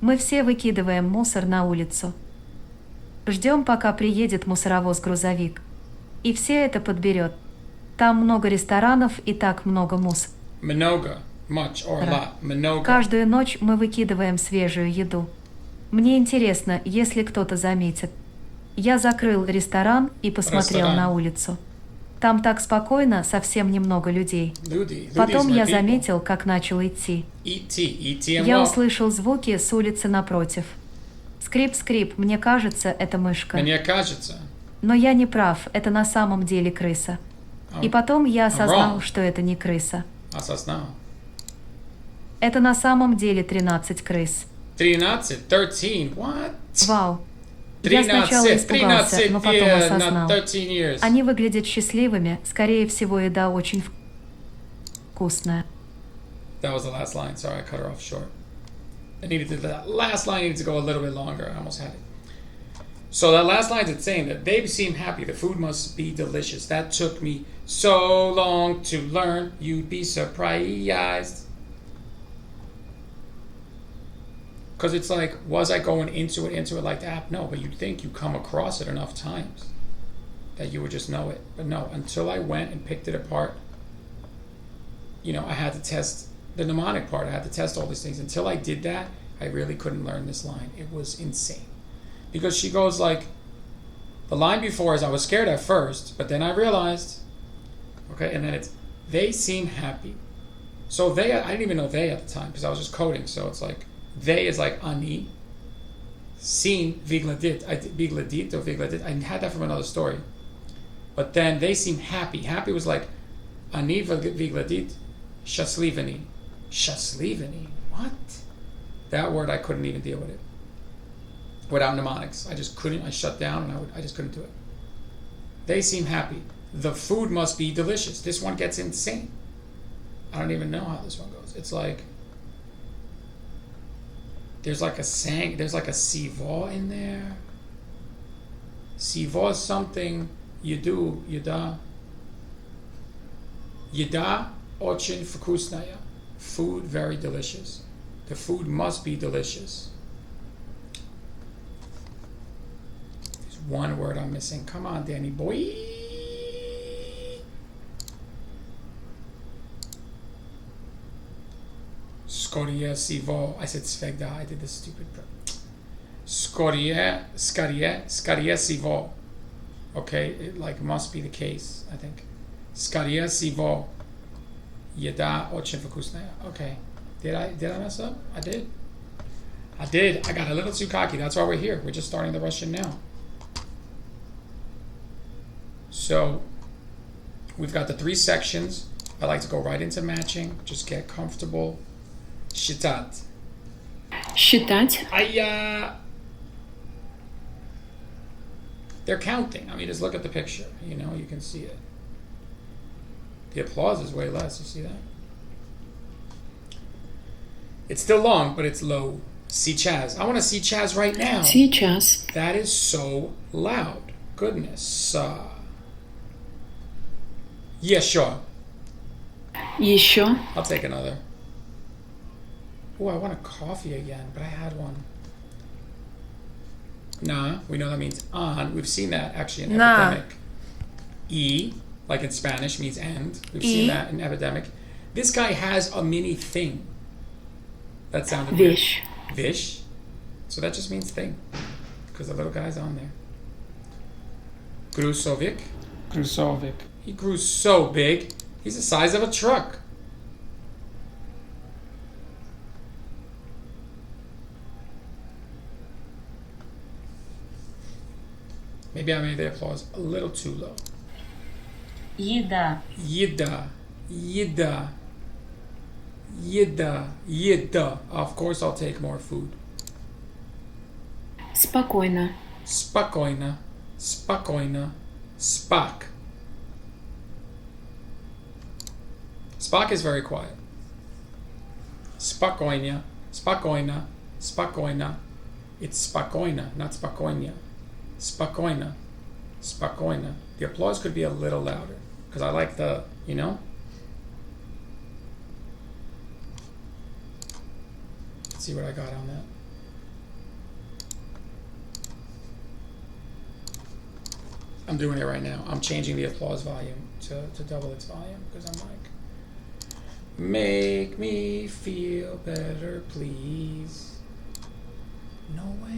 Мы все выкидываем мусор на улицу. Ждем, пока приедет мусоровоз-грузовик. И все это подберет. Там много ресторанов и так много мусора.
Много. Much or a lot. Много.
Каждую ночь мы выкидываем свежую еду. Мне интересно, если кто-то заметит. Я закрыл ресторан и посмотрел
Ресторан.
на улицу. Там так спокойно, совсем немного людей.
Люди.
Потом
Люди is my
я
people.
заметил, как начал идти.
E.T.
Я
ETMO.
услышал звуки с улицы напротив. Скрип-скрип, мне кажется, это мышка.
Мне кажется.
Но я не прав, это на самом деле крыса. И потом я осознал,
wrong.
что это не крыса.
Осознал.
Это на самом деле 13 крыс.
13. What?
Вау. Я сначала
13.
испугался,
13
но потом
years,
осознал.
not 13 years.
Они выглядят счастливыми, скорее всего, еда очень вкусная.
That was the last line. Sorry, I cut her off short. That last line needed to go a little bit longer. I almost had it. So that last line is saying that they seem happy. The food must be delicious. That took me so long to learn. You'd be surprised. Because it's like, was I going into it like that? No, but you'd think you come across it enough times that you would just know it. But no, until I went and picked it apart, you know, I had to test the mnemonic part. I had to test all these things. Until I did that, I really couldn't learn this line. It was insane. Because she goes like, the line before is I was scared at first, but then I realized, okay, and then it's, they seem happy. So they, I didn't even know they at the time because I was just coding. So it's like, they is like ani, seem vigladit. Vigladit or vigladit. I had that from another story. But then they seem happy. Happy was like, ani vigladit, shaslivani. Shaslivani? What? That word I couldn't even deal with it. Without mnemonics. I just couldn't, I shut down and I just couldn't do it. They seem happy. The food must be delicious. This one gets insane. I don't even know how this one goes. It's like, there's like a siva in there. Siva is something you do, yada. Yada очень вкусная. Food very delicious. The food must be delicious. There's one word I'm missing. Come on, Danny boy. Skorie sivo. I said svegda. I did this stupid. Skorie sivo. Okay, it like must be the case. I think. Skorie sivo. Yeda очень вкусная. Okay. Did I mess up? I did. I got a little too cocky. That's why we're here. We're just starting the Russian now. So we've got the 3 sections. I like to go right into matching. Just get comfortable. Считать.
Считать.
They're counting. I mean, just look at the picture. You know, you can see it. The applause is way less. You see that? It's still long, but it's low. Сейчас. I want to see Chaz right now.
Сейчас.
That is so loud. Goodness. Yeah, sure.
Еще.
I'll take another. Oh, I want a coffee again, but I had one. Nah, we know that means on. We've seen that actually in
Na.
epidemic. E, like in Spanish, means end. We've seen that in epidemic. This guy has a mini thing. That sounded weird.
Вещь.
Vish. So that just means thing. Because the little guy's on there. Grusovic.
Grusovic.
He grew so big. He's the size of a truck. Maybe I made the applause a little too low.
Еда.
Yida. Yida. Yida. Yida. Of course I'll take more food.
Спокойно.
Spokojna. Spokojna. Spock. Spock is very quiet. Spokojna. Spokojna. Spokojna. It's spokojna, not spokojna. Spokojna. Spokojna. The applause could be a little louder because I like the, you know? Let's see what I got on that. I'm doing it right now. I'm changing the applause volume to double its volume because I'm like, Make me feel better, please. No way.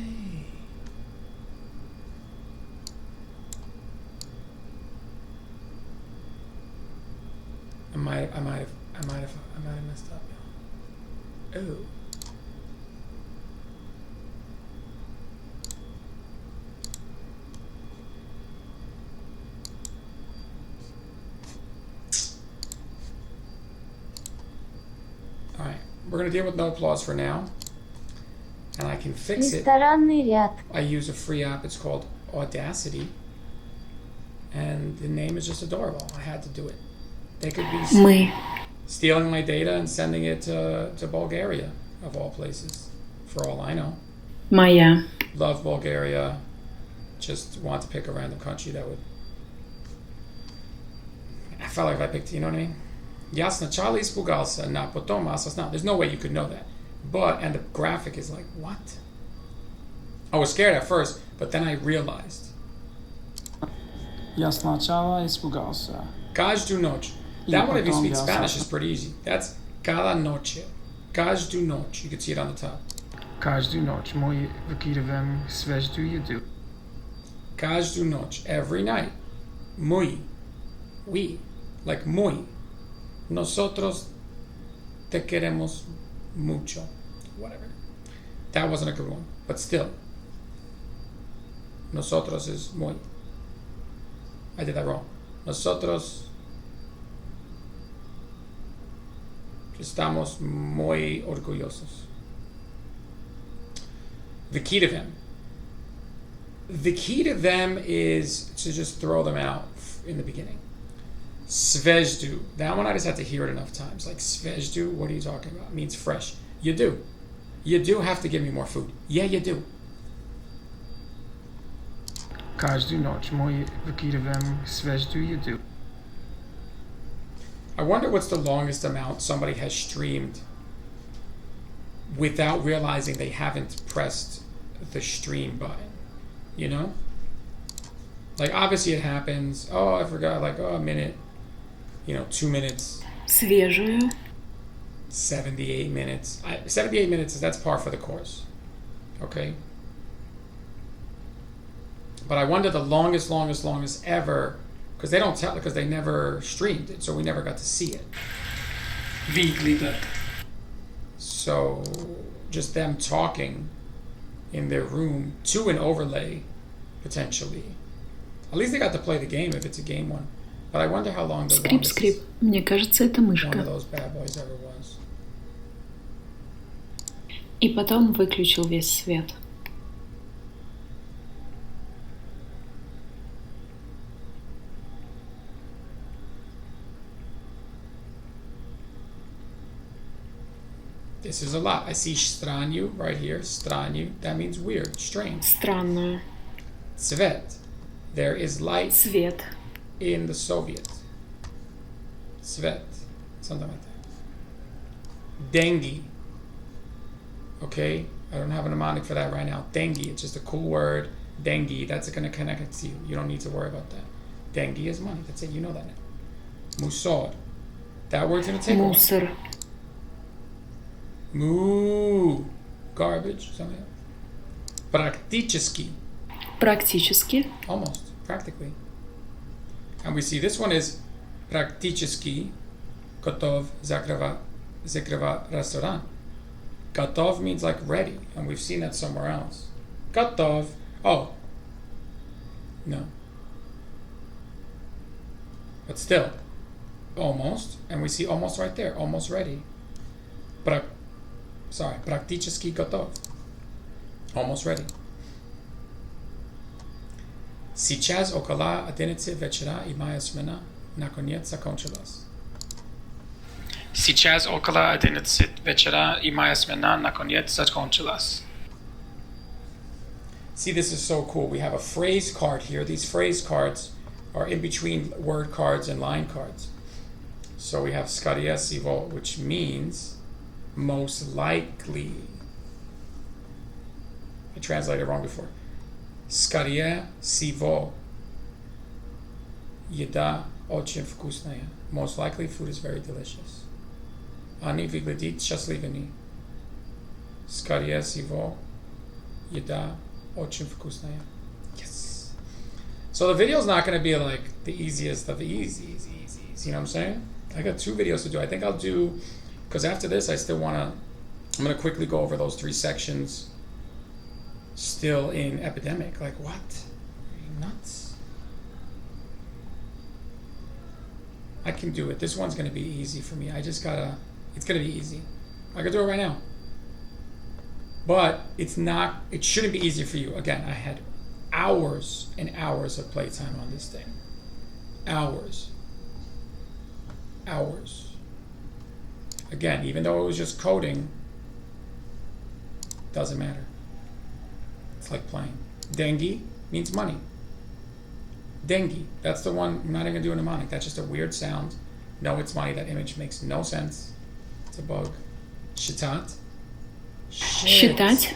I might have messed up, y'all. Oh. All right, we're gonna deal with no applause for now, and I can fix it.
Ресторанный ряд.
I use a free app. It's called Audacity, and the name is just adorable. I had to do it. They could be
Мы.
stealing my data and sending it to Bulgaria, of all places, for all I know.
Моя.
Love Bulgaria. Just want to pick a random country that would. I felt like if I picked, you know what I mean? Я сначала испугался, но потом осознал. There's no way you could know that. But, and the graphic is like, what? I was scared at first, but then I realized.
Я сначала испугался.
Каждую ночь. That one, if you speak Spanish, is pretty easy. That's cada noche. Каждую ночь. You can see it on the top.
Каждую ночь мы выкидываем свежую еду.
Каждую ночь. Every night. Muy. We. Like muy. Nosotros te queremos mucho. Whatever. That wasn't a good one. But still. Nosotros is muy. I did that wrong. Nosotros estamos muy orgullosos. The key to them. The key to them is to just throw them out in the beginning. Svezdu. That one I just had to hear it enough times. Like, svezdu, what are you talking about? It means fresh. You do. You do have to give me more food. Yeah, you do.
Каждую ночь мы выкидываем свежую еду.
I wonder what's the longest amount somebody has streamed without realizing they haven't pressed the stream button. You know? Like, obviously it happens. Oh, I forgot. Like, oh, a minute. 2 minutes.
Свежую.
78 minutes. 78 minutes, that's par for the course. Okay? But I wonder the longest ever, because they don't tell, because they never streamed it, so we never got to see it. So, just them talking in their room to an overlay, potentially. At least they got to play the game if it's a game one. But I wonder how long the
Скрип-скрип. Мне кажется, это
one of
мышка.
those bad boys ever was.
И потом выключил весь свет.
This is a lot. I see stranyu right here. Stranyu. That means weird, strange.
Странную.
Цвет. There is light
Цвет.
in the Soviet. Цвет. Something like that. Dengue. Okay? I don't have a mnemonic for that right now. Dengue. It's just a cool word. Dengue. That's going to connect it to you. You don't need to worry about that. Dengue is money. That's it. You know that now. Musor. That word's going to take a while.
Мусор.
Moo. Garbage. Something else. Практически.
Практически.
Almost. Practically. And we see this one is Практически готов закрывать ресторан. Готов means like ready, and we've seen that somewhere else. Готов. Oh. No. But still. Almost. And we see almost right there. Almost ready. Практически готов. Almost ready. Сейчас, около 11 вечера, и моя смена, наконец, закончилась. Сейчас, около 11 вечера, и моя смена, наконец, закончилась. See, this is so cool. We have a phrase card here. These phrase cards are in between word cards and line cards. So we have скорее всего, which means most likely. I translated it wrong before. Скорее всего. Еда очень вкусная. Most likely, food is very delicious. Ani vyglядит счастливыми. Скорее всего, еда очень вкусная. Yes. So the video's not going to be like the easiest of the easies. You know what I'm saying? I got 2 videos to do. I think I'll do, because after this I still want to, I'm going to quickly go over those 3 sections still in epidemic. Like, what? Are you nuts? I can do it. This one's going to be easy for me. I just gotta, it's going to be easy. I can do it right now. But it's not, it shouldn't be easy for you. Again, I had hours and hours of playtime on this thing. Hours. Again, even though it was just coding, doesn't matter. It's like playing. Dengi means money. Dengi, that's the one. I'm not even gonna do a mnemonic. That's just a weird sound. No, it's money. That image makes no sense. It's a bug. Shitat. Shit.
Считать.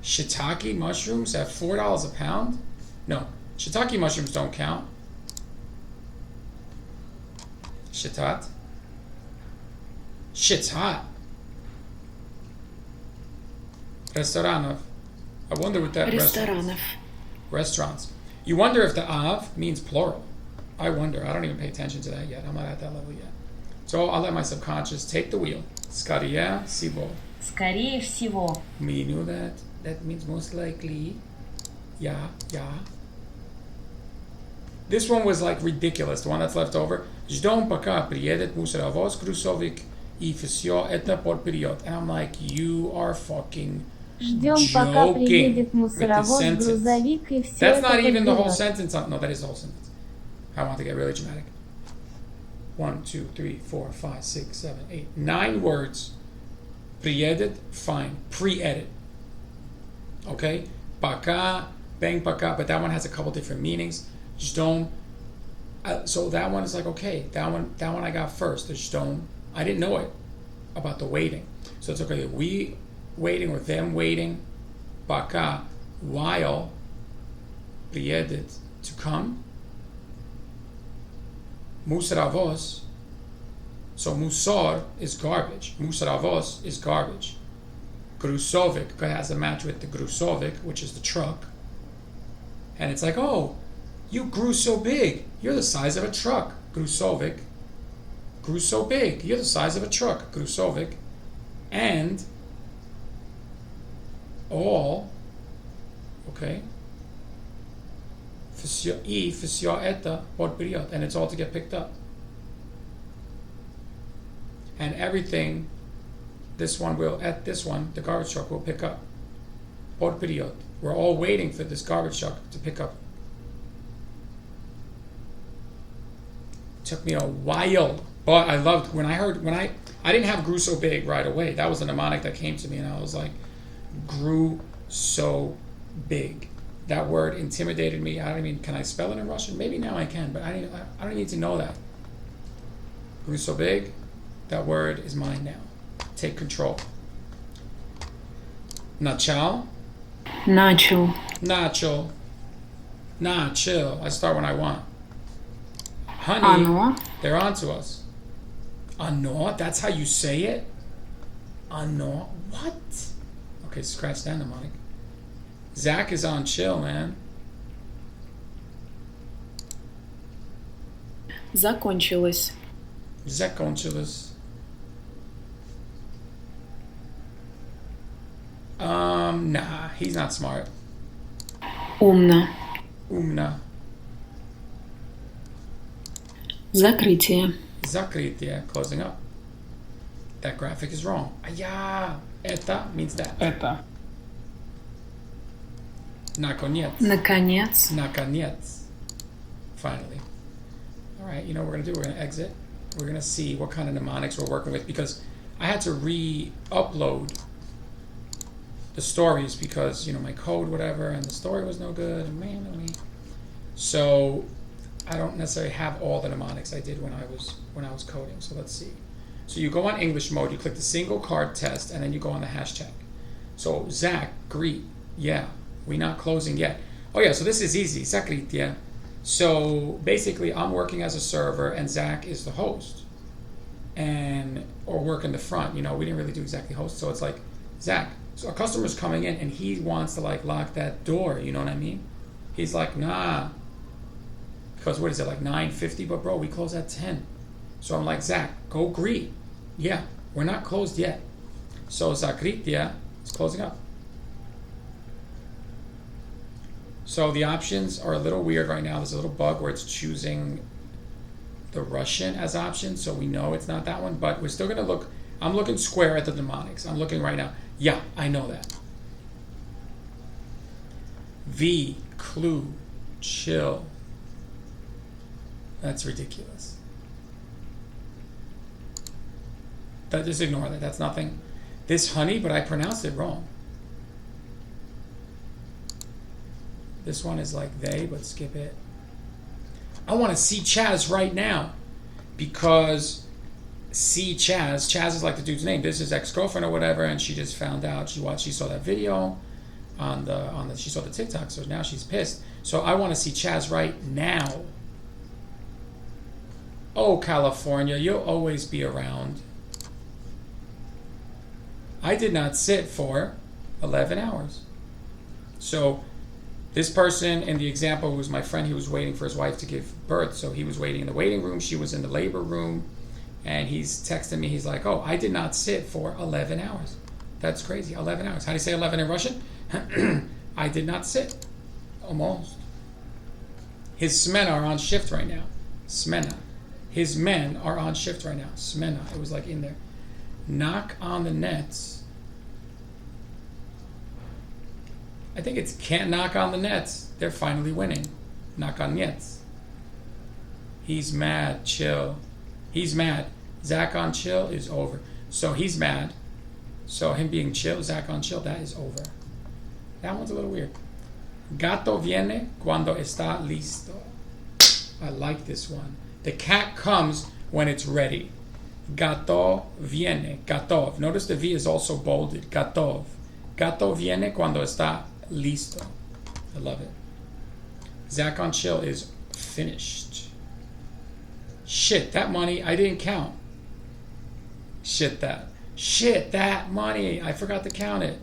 Shiitake mushrooms at $4 a pound? No, shiitake mushrooms don't count. Shitat. Shit's hot. Restoranov. I wonder what that
Ресторанов.
restaurants. You wonder if the av means plural. I wonder. I don't even pay attention to that yet. I'm not at that level yet. So I'll let my subconscious take the wheel. Скорее всего.
Скорее всего.
We knew that. That means most likely. Yeah. This one was like ridiculous. The one that's left over. Ждем пока приедет мусоровоз, грузовик и все это под период. And I'm like, you are fucking
Ждем, пока
joking
приедет
with this
мусоровоз,
sentence.
грузовик и все
That's
это
not even the whole
подберет.
sentence. No, that is the whole sentence. I want to get really dramatic. 1, 2, 3, 4, 5, 6, 7, 8, 9 words. Приедет, fine. Pre-edit. Okay? Пока, bang пока, but that one has a couple different meanings. Ждем. So that one is like, okay, that one I got first. The ждем. I didn't know it about the waiting. So it's okay. We waiting or them waiting. Пока, while приедет, to come. Мусоровоз. So musor is garbage. Musaravos is garbage. Grusovik has a match with the grusovik, which is the truck. And it's like, oh, you grew so big. You're the size of a truck. Grusovik. Grew so big. You're the size of a truck. Grusovik. And all, okay. И все это под период. And it's all to get picked up. And everything, this one, the garbage truck will pick up. Pod period. We're all waiting for this garbage truck to pick up. Took me a while, but I loved when I didn't have grew so big right away. That was a mnemonic that came to me, and I was like, grew so big. That word intimidated me. I don't even, can I spell it in Russian? Maybe now I can, but I don't need to know that. Grew so big. That word is mine now. Take control. Начал.
Начал.
Начал. Начал. I start when I want. Honey,
Оно.
they're on to us. Ano? That's how you say it? Ano? What? Okay, scratch that mnemonic. Zach is on chill, man.
Закончилась.
Закончилась. Nah, he's not smart.
Умно.
Умна.
Закрытие.
Закрытие, closing up. That graphic is wrong. Aya, это means that.
Это.
Наконец.
Наконец.
Наконец. Finally. All right, you know what we're going to do? We're going to exit. We're going to see what kind of mnemonics we're working with, because I had to re-upload the stories because, my code, whatever, and the story was no good, and man, oh me. So I don't necessarily have all the mnemonics I did when I was coding. So let's see. So you go on English mode, you click the single card test, and then you go on the hashtag. So Zach, greet, yeah, we not closing yet. Oh yeah, so this is easy, закрытие. So basically I'm working as a server and Zach is the host. or work in the front. You know, we didn't really do exactly host. So it's like, Zach, so a customer's coming in and he wants to like lock that door. You know what I mean? He's like, nah. Because what is it, like 9:50? But bro, we close at 10. So I'm like, Zach, go greet. Yeah, we're not closed yet. So zakrytie is closing up. So the options are a little weird right now. There's a little bug where it's choosing the Russian as option, so we know it's not that one, but we're still gonna look. I'm looking square at the mnemonics. I'm looking right now. Yeah, I know that. V, clue, chill. That's ridiculous. Just ignore that. That's nothing. This honey, but I pronounced it wrong. This one is like they, but skip it. I want to see Chaz right now because see Chaz. Chaz is like the dude's name. This is ex-girlfriend or whatever, and she just found out. She saw that video she saw the TikTok, so now she's pissed. So I want to see Chaz right now. Oh, California, you'll always be around. I did not sit for 11 hours. So this person in the example was my friend. He was waiting for his wife to give birth. So he was waiting in the waiting room. She was in the labor room. And he's texting me. He's like, oh, I did not sit for 11 hours. That's crazy. 11 hours. How do you say 11 in Russian? I did not sit. Almost. His smena are on shift right now. Smena. His men are on shift right now. Smena. It was like in there. Knock on the nets. I think it's can't knock on the nets. They're finally winning. Knock on nets. He's mad. Chill. He's mad. Zach on chill is over. So he's mad. So him being chill, Zach on chill, that is over. That one's a little weird. Gato viene cuando está listo. I like this one. The cat comes when it's ready. Gato viene. Gatov. Notice the V is also bolded. Gatov. Gato viene cuando está listo. I love it. Zach on chill is finished. Shit, that money I didn't count. Shit, that money. I forgot to count it.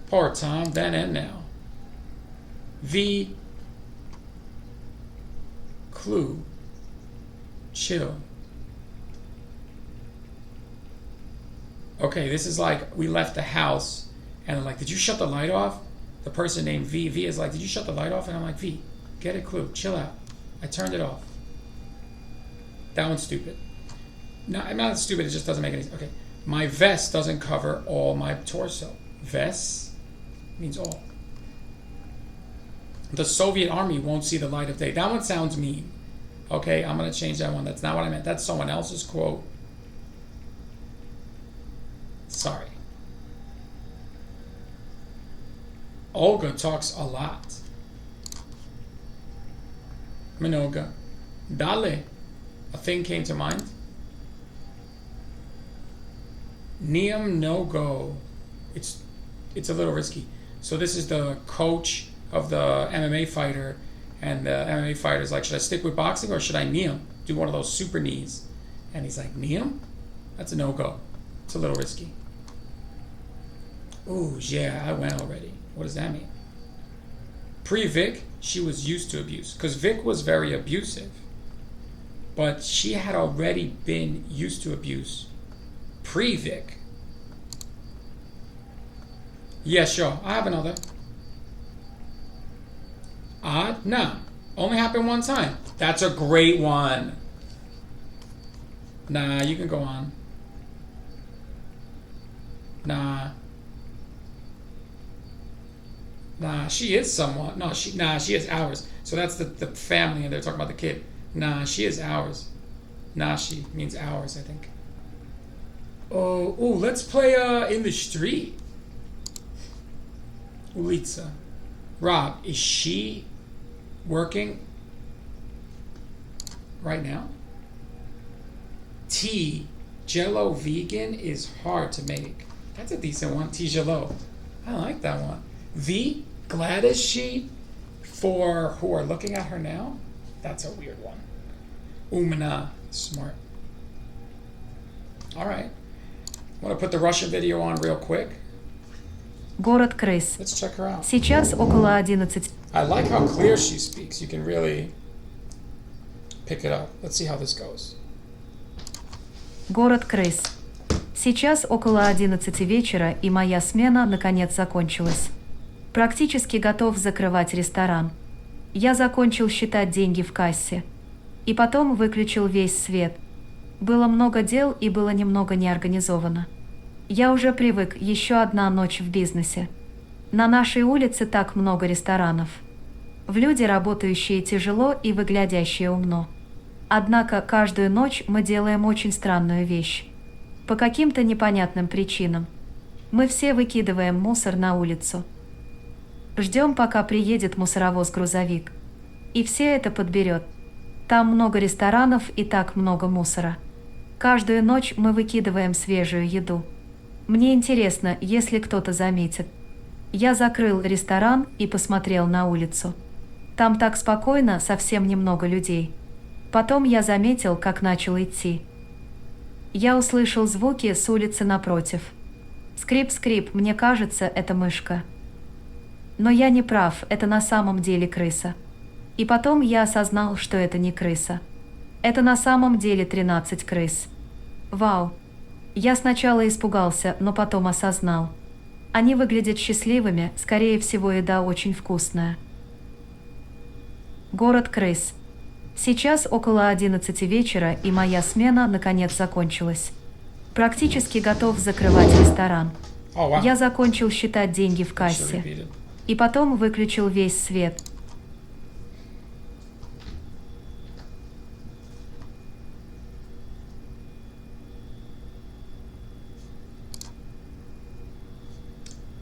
Poor Tom, then and now. V, clue, chill. Okay, this is like we left the house and I'm like, did you shut the light off? The person named V is like, did you shut the light off? And I'm like, V, get a clue, chill out. I turned it off. That one's stupid. No, I'm not stupid, it just doesn't make any sense. Okay, my vest doesn't cover all my torso. Vest means all. The Soviet army won't see the light of day. That one sounds mean. Okay, I'm going to change that one. That's not what I meant. That's someone else's quote. Sorry. Olga talks a lot. Minoga. Dale. A thing came to mind. Niem no go. It's a little risky. So this is the coach of the MMA fighter, and the MMA fighter's like, should I stick with boxing or should I Niem? Do one of those super knees. And he's like, Niem? That's a no-go. It's a little risky. Ooh, yeah, I went already. What does that mean? Pre-Vic, she was used to abuse. Because Vic was very abusive. But she had already been used to abuse. Pre-Vic. Yeah, sure. I have another. Odd? Nah. Only happened one time. That's a great one. Nah, you can go on. Nah, she is someone. No, she is ours. So that's the family, and they're talking about the kid. Nah, she is ours. Nashi means ours, I think. Oh, let's play in the street. Ulitsa. Rob, is she working right now? T, Jello vegan is hard to make. That's a decent one. T Jello. I like that one. V, glad is she for who are looking at her now? That's a weird one. Umana, smart. All right. I want to put the Russian video on real quick.
Город крыс.
Let's check her out.
Сейчас около 11.
I like how clear she speaks. You can really pick it up. Let's see how this goes.
Город крыс. Сейчас около 11 вечера, и моя смена наконец закончилась. Практически готов закрывать ресторан. Я закончил считать деньги в кассе. И потом выключил весь свет. Было много дел и было немного неорганизовано. Я уже привык, еще одна ночь в бизнесе. На нашей улице так много ресторанов. В люди, работающие тяжело и выглядящие умно. Однако каждую ночь мы делаем очень странную вещь. По каким-то непонятным причинам. Мы все выкидываем мусор на улицу. Ждем, пока приедет мусоровоз-грузовик. И все это подберет. Там много ресторанов и так много мусора. Каждую ночь мы выкидываем свежую еду. Мне интересно, если кто-то заметит. Я закрыл ресторан и посмотрел на улицу. Там так спокойно, совсем немного людей. Потом я заметил, как начал идти. Я услышал звуки с улицы напротив. Скрип-скрип, мне кажется, это мышка. Но я не прав, это на самом деле крыса. И потом я осознал, что это не крыса. Это на самом деле 13 крыс. Вау! Я сначала испугался, но потом осознал. Они выглядят счастливыми, скорее всего, еда очень вкусная. Город крыс. Сейчас около 11 вечера, и моя смена наконец закончилась. Практически готов закрывать ресторан.
Oh, wow.
Я закончил считать деньги в
Should
кассе.
repeat it.
И потом выключил весь свет.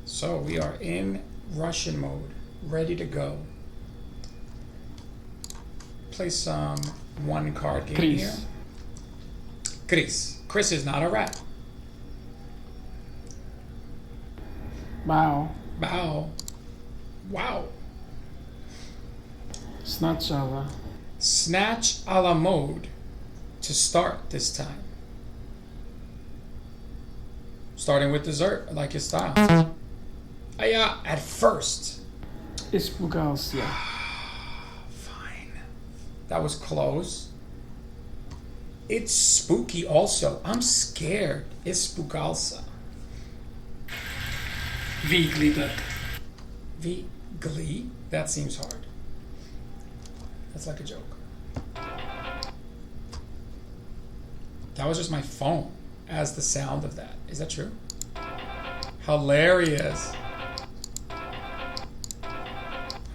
So we are in Russian mode, ready to go. Play some one card game
Крыс.
here. Крыс. Chris is not a rat.
Wow.
Wow. Wow.
Сначала.
Snatch a la mode to start this time. Starting with dessert, I like your style. Yeah, at first.
Испугался.
Fine. That was close. It's spooky also. I'm scared. Испугался.
Выглядит.
Glee? That seems hard. That's like a joke. That was just my phone as the sound of that. Is that true? Hilarious.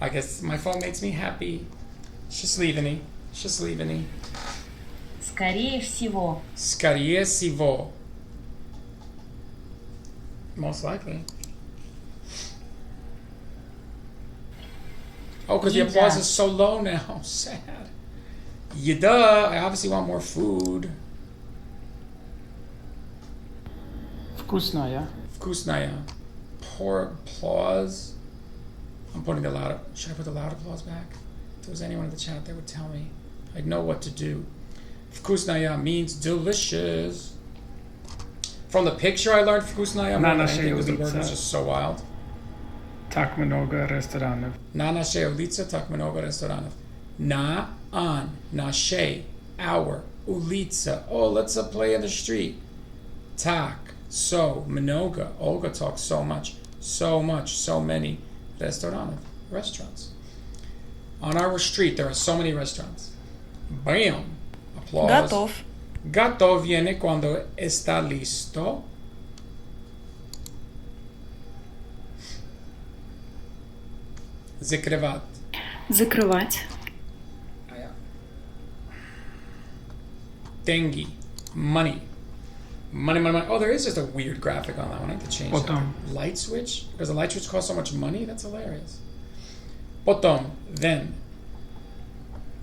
I guess my phone makes me happy. Счастливенный. Счастливенный.
Скорее всего.
Скорее всего. Most likely. Oh, because the applause is so low now. Sad. Еда. I obviously want more food.
Вкусная.
Вкусная. Poor applause. I'm putting the loud. Should I put the loud applause back? If there was anyone in the chat that would tell me, I'd know what to do. Вкусная means delicious. From the picture, I learned вкусная more than anything because the word was just so wild.
Так много ресторанов.
На нашей улице так много ресторанов. На, on, нашей, our, улица. Oh, let's play in the street. Так, so, много. Olga talks so much, so many restaurants. On our street, there are so many restaurants. Bam! Applause.
Готов.
Готов viene cuando está listo. Закрывать.
Закрывать.
Деньги. Money. Money. Oh, there is just a weird graphic on that one. I have to change
Потом.
that. Light switch? Does a light switch cost so much money? That's hilarious. Потом. Then.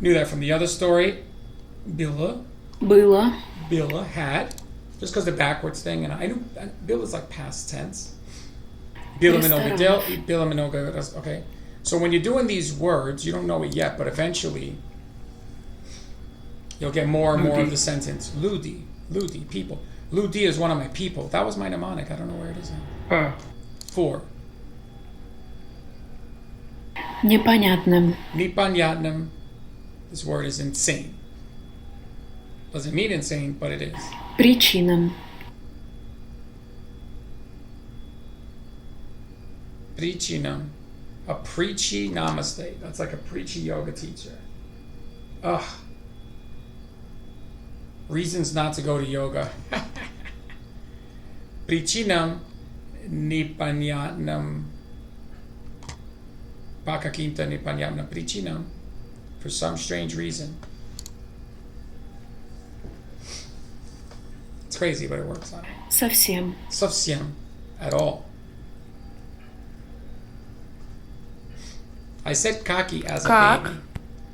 Knew that from the other story. Было.
Было.
Billa had, just because the backwards thing, and I knew Bill is like past tense. Billa Minoga Dil, Billa Minoga. Okay, so when you're doing these words, you don't know it yet, but eventually you'll get more and more of the sentence. Ludi, people. Ludi is one of my people. That was my mnemonic. I don't know where it is now. 4.
Непонятным.
Непонятным. This word is insane. Doesn't mean insane, but it is.
Причинам.
Prichinam. A preachy namaste. That's like a preachy yoga teacher. Ugh. Reasons not to go to yoga. Prichinam nipanyatnam. Pakakinta nipanyatnam prichinam. For some strange reason. It's crazy, but it works on it.
Совсем.
Совсем. At all. I said kaki as a
Как?
baby.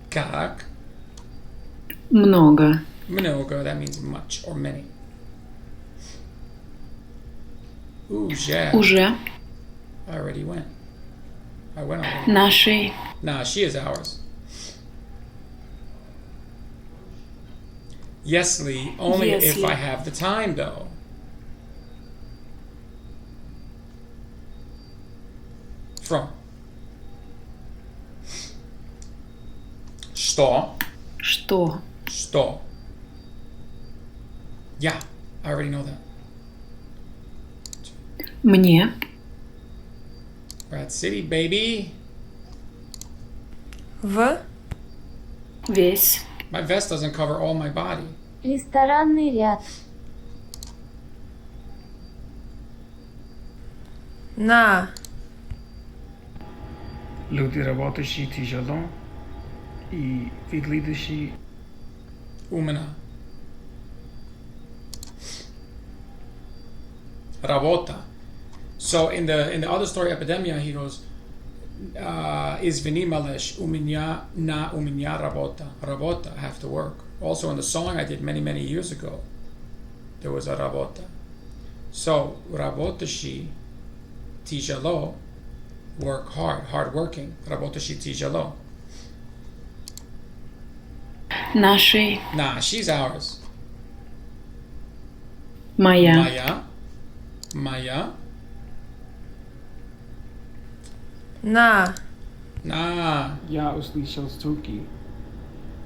Как.
Много.
Много, that means much or many. Уже.
Уже.
I already went. I went already.
Нашей.
Nah, she is ours. Yesly, only if
Если.
I have the time though. From. Что?
Что?
Что? Yeah, I already know that.
Мне.
Rat City, baby.
В.
Весь.
My vest doesn't cover all my body.
Ресторанный ряд.
На.
Люди, работающие тяжело и выглядящие
Umena. Rabota. So in the other story, Epidemia, he goes, Izvini malesh uminya na uminya rabota. Rabota, I have to work. Also in the song I did many years ago, there was a rabota. So rabotashi tijalo, work hard working. Rabotashi tijalo.
Нашей.
Nah, she's ours.
Моя.
Maya.
На.
Nah.
Я услышал звуки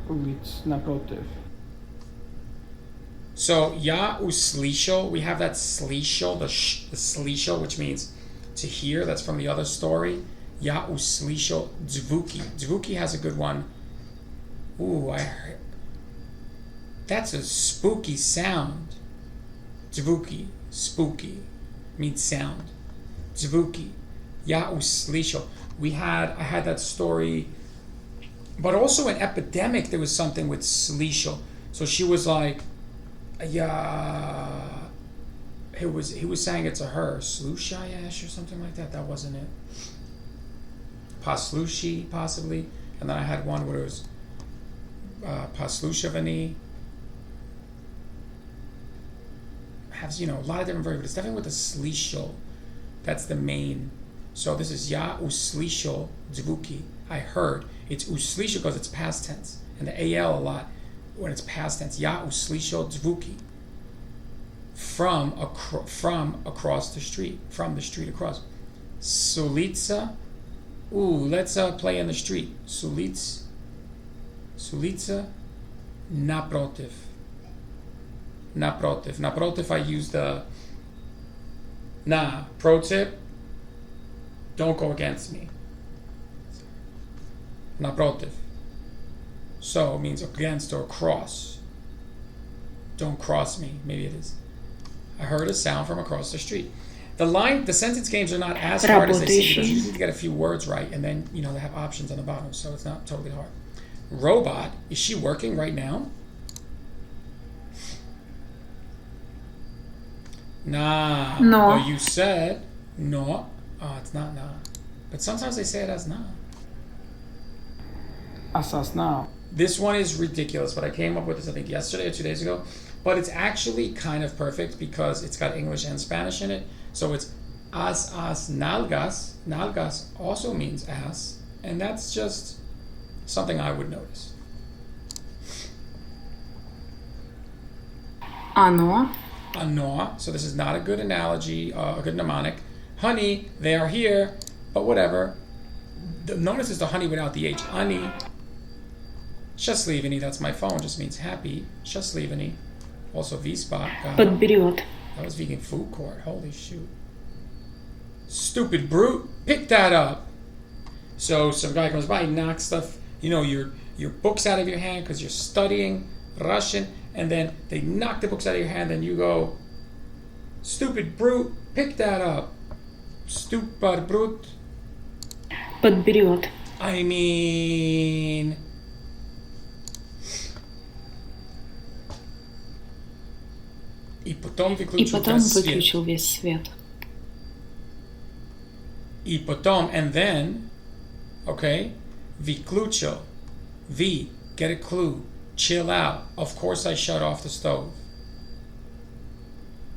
улиц напротив.
So ya uslisho, we have that slisho, the slisho, which means to hear. That's from the other story. Ya uslisho dvuki. Dvuki has a good one. Ooh, I heard. That's a spooky sound. Dvuki, spooky, means sound. Dvuki, ya uslisho. I had that story, but also in Epidemic there was something with slisho. So she was like, yeah. He was saying it to her, Slushayash or something like that. That wasn't it. Paslushi, possibly. And then I had one where it was Paslushavani. Has, a lot of different variables. It's definitely with the slisho. That's the main. So this is ya uslisho dvuki. I heard. It's uslisho because it's past tense. And the AL a lot when it's past tense. Ya uslisho dvuki. From across the street. From the street across. Sulitsa. Ooh, let's play in the street. Sulitsa naprotiv. Naprotiv, I use the pro tip. Don't go against me. Naprotiv. So it means against or cross. Don't cross me. Maybe it is. I heard a sound from across the street. The sentence games are not as hard as they seem because you just need to get a few words right, and then they have options on the bottom, so it's not totally hard. Robot, is she working right now? Nah.
No.
Well, you said no. Oh, it's not nah. But sometimes they say it as nah.
Asasna.
This one is ridiculous, but I came up with this I think yesterday or 2 days ago. But it's actually kind of perfect because it's got English and Spanish in it. So it's as nalgas. Nalgas also means ass, and that's just something I would notice.
Оно.
no. So this is not a good analogy, a good mnemonic. Honey, they are here, but whatever. Notice it's the honey without the H. Honey. Счастливыми, that's my phone, just means happy. Счастливыми. Also V-spot.
Подберет.
That was vegan food court. Holy shoot. Stupid brute. Pick that up. So some guy comes by, knocks stuff, your books out of your hand because you're studying Russian, and then they knock the books out of your hand, and you go, stupid brute, pick that up. Stupid brute.
Подберет.
I mean... И потом
выключил весь свет.
И потом, and then, okay, выключил. V, get a clue, chill out. Of course I shut off the stove.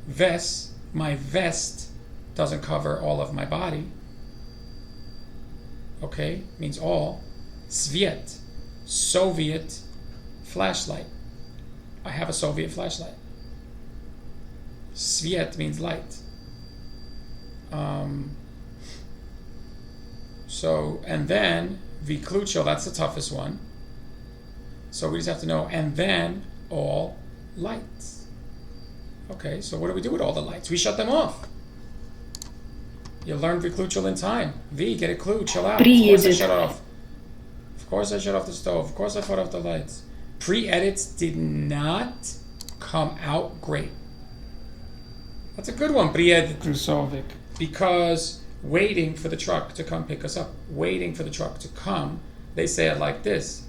Vest, my vest doesn't cover all of my body. Okay, means all. Sviet, Soviet flashlight. I have a Soviet flashlight. Sviet means light. So, and then, Viklucho, that's the toughest one. So we just have to know, and then, all lights. Okay, so what do we do with all the lights? We shut them off. You learn Viklucho in time. V, get a clue, chill out. Of course I shut off. Of course I shut off the stove. Of course I shut off the lights. Pre-edits did not come out great. That's a good one, pre-edit.
Krusovic.
Because waiting for the truck to come pick us up, waiting for the truck to come, they say it like this.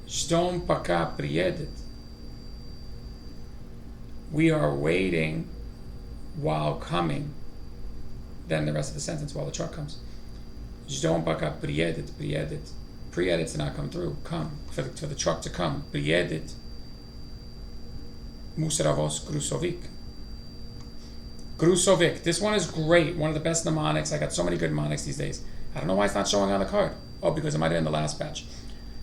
Ждем пока приедет. We are waiting while coming. Then the rest of the sentence, while the truck comes. Ждем пока приедет, приедет. Pre-edit to not come through, come. For the truck to come. Приедет. Musravos Grusovic. Grusovic. This one is great. One of the best mnemonics. I got so many good mnemonics these days. I don't know why it's not showing on the card. Oh, because it might have been the last batch.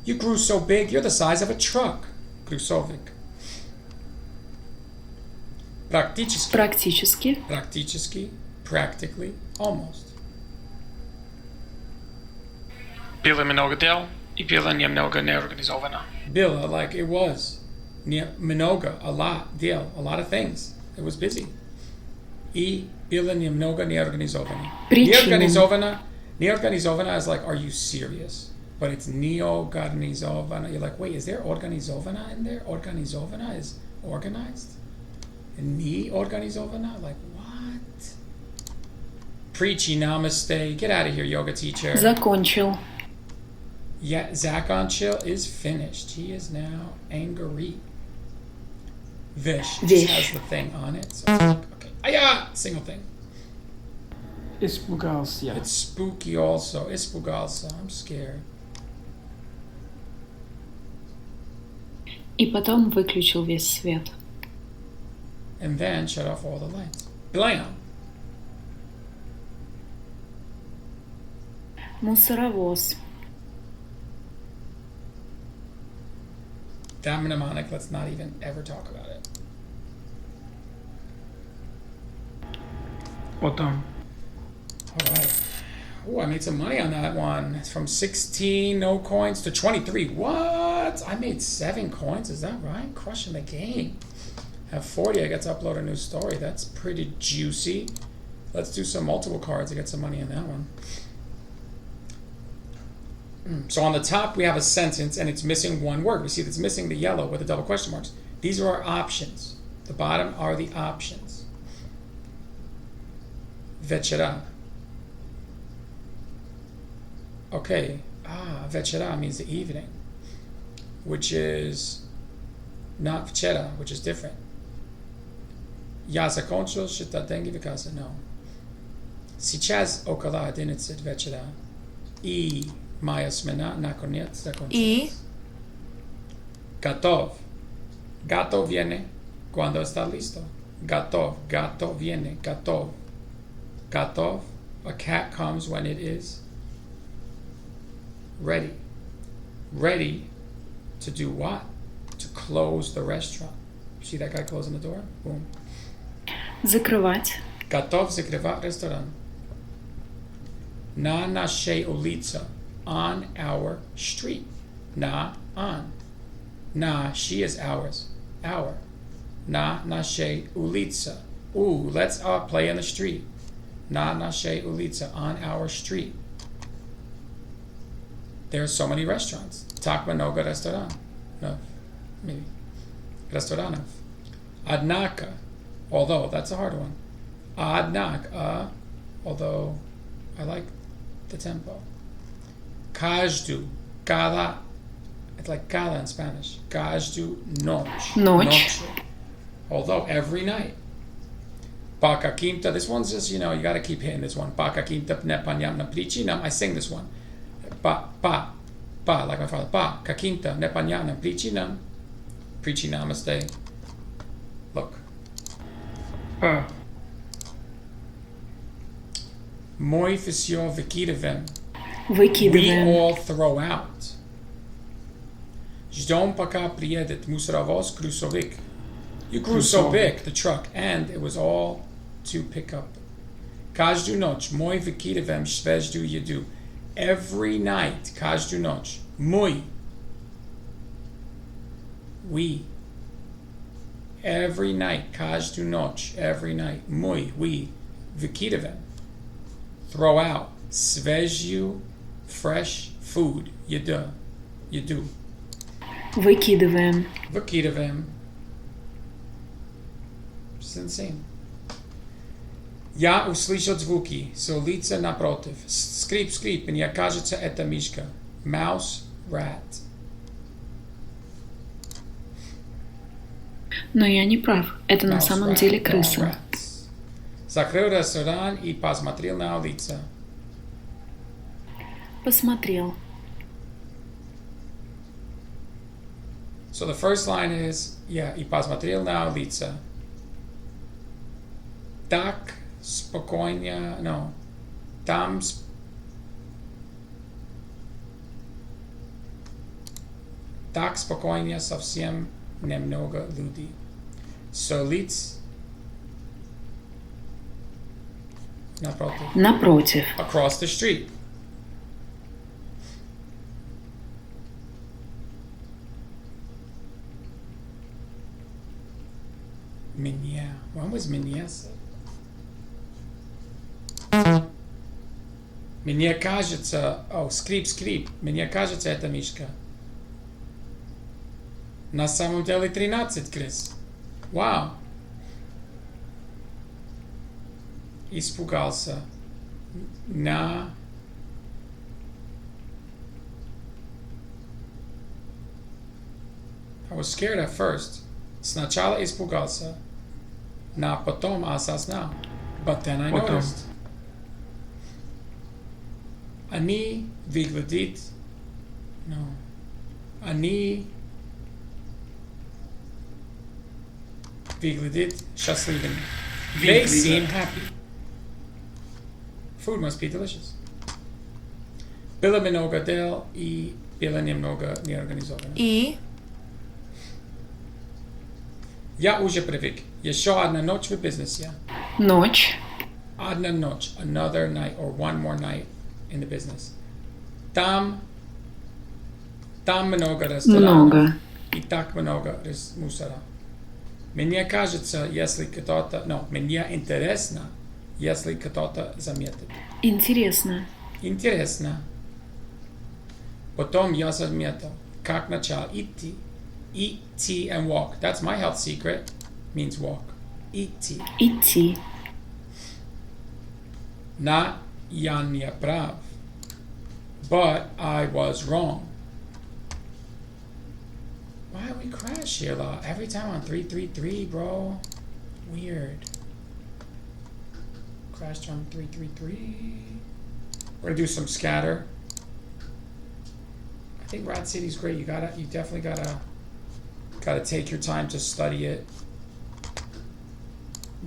You grew so big, you're the size of a truck. Grusovic. Практически.
Практически.
Практически. Practically. Almost.
Было много дел и было немного неорганизовано.
Было, like it was. Много, a lot. Deal, a lot of things. It was busy. И было немного неорганизовано. Неорганизовано. Neorganizovana is like, are you serious? But it's neorganizovana. You're like, wait, is there organizovana in there? Organizovana is organized? And neorganizovana? Like, what? Preachy, namaste. Get out of here, yoga teacher.
Закончил.
Yeah, Zakonchil is finished. He is now angry. Vish just has the thing on it. So it's like, okay. Aya! Single thing.
Испугался.
It's spooky also. Испугался. I'm scared.
И потом выключил весь свет.
And then shut off all the lights. Blam!
Мусоровоз.
That mnemonic, let's not even ever talk about it.
Потом.
All right. Oh, I made some money on that one. It's from 16 no coins to 23. What? I made 7 coins. Is that right? Crushing the game. At 40, I get to upload a new story. That's pretty juicy. Let's do some multiple cards to get some money in that one. So on the top, we have a sentence, and it's missing one word. We see that it's missing the yellow with the double question marks. These are our options. The bottom are the options. Вечера. Okay. Вечера means the evening, which is not вчера, which is different. Я закончил считать деньги в кассе. No. Сейчас около 11 вечера. И моя смена, наконец, закончилась.
И
Готов. Gato viene cuando está listo. Готов. Gato viene. Готов. Готов. A cat comes when it is ready. Ready to do what? To close the restaurant. See that guy closing the door? Boom.
Закрывать.
Готов закрывать ресторан. На нашей улице. On our street. На, on. Na, she is ours. Our. Na нашей улице. Ooh, let's play in the street. Na нашей улице. On our street. There are so many restaurants. Так много ресторанов. No, maybe. Ресторанов. Однако. Although, that's a hard one. Однако. Although, I like the tempo. Каждую. Cada. It's like cada in Spanish. Каждую ночь.
Ночь.
Although, every night. По каким-то. This one's just, you got to keep hitting this one. По каким-то непонятным причинам. I sing this one. Па, like my father. По каким-то непонятным причинам. Причинам, stay. Look. Мы все выкидываем. We
Выкидываем.
all throw out. Ждем, пока приедет мусоровоз, грузовик. You grew so big, the truck, and it was all to pick up. Каждую ночь мы выкидываем свежую еду. Every night, каждую ночь. Мы. We. Every night, каждую ночь. Every night. Мы. We. Выкидываем. Throw out. Свежую, fresh food. Еда. Еду.
Выкидываем.
Выкидываем. It's insane. Я услышал звуки с улицы напротив. Скрип, скрип. Мне кажется, это мишка. Mouse, rat.
Но я не прав. Это на
Mouse,
самом
rat,
деле
no,
крыса.
rats. Закрыл ресторан и посмотрел на улицу.
Посмотрел.
So the first line is, и посмотрел на улицу. Так спокойно, no. Там так спокойно совсем немного людей. So лиц напротив.
Напротив.
Across the street. Меня. When was меня said? Мне кажется... скрип, скрип. Мне кажется, это мишка. На самом деле 13 крыс. Вау. Испугался. На... I was scared at first. Сначала испугался. На потом осознал. But then I noticed. Они выглядит... No. Они выглядит счастливыми. They seem happy. Food must be delicious. Было много дел и было немного неорганизовано.
И
Я уже привык. Еще одна ночь в бизнесе.
Ночь.
Одна ночь. Another night or one more night in the business. Там много ресторанов.
Много.
И так много мусора. Мне кажется, если кто-то... мне интересно, если кто-то заметит.
Интересно.
Интересно. Потом я заметил, как начал идти. Идти and walk. That's my health secret. Means walk. Идти.
Идти.
Not я не прав. But I was wrong. Why we crash here a lot? Every time on 333, bro. Weird. Crashed on 333. We're gonna do some scatter. I think Rad City's great. You definitely gotta take your time to study it.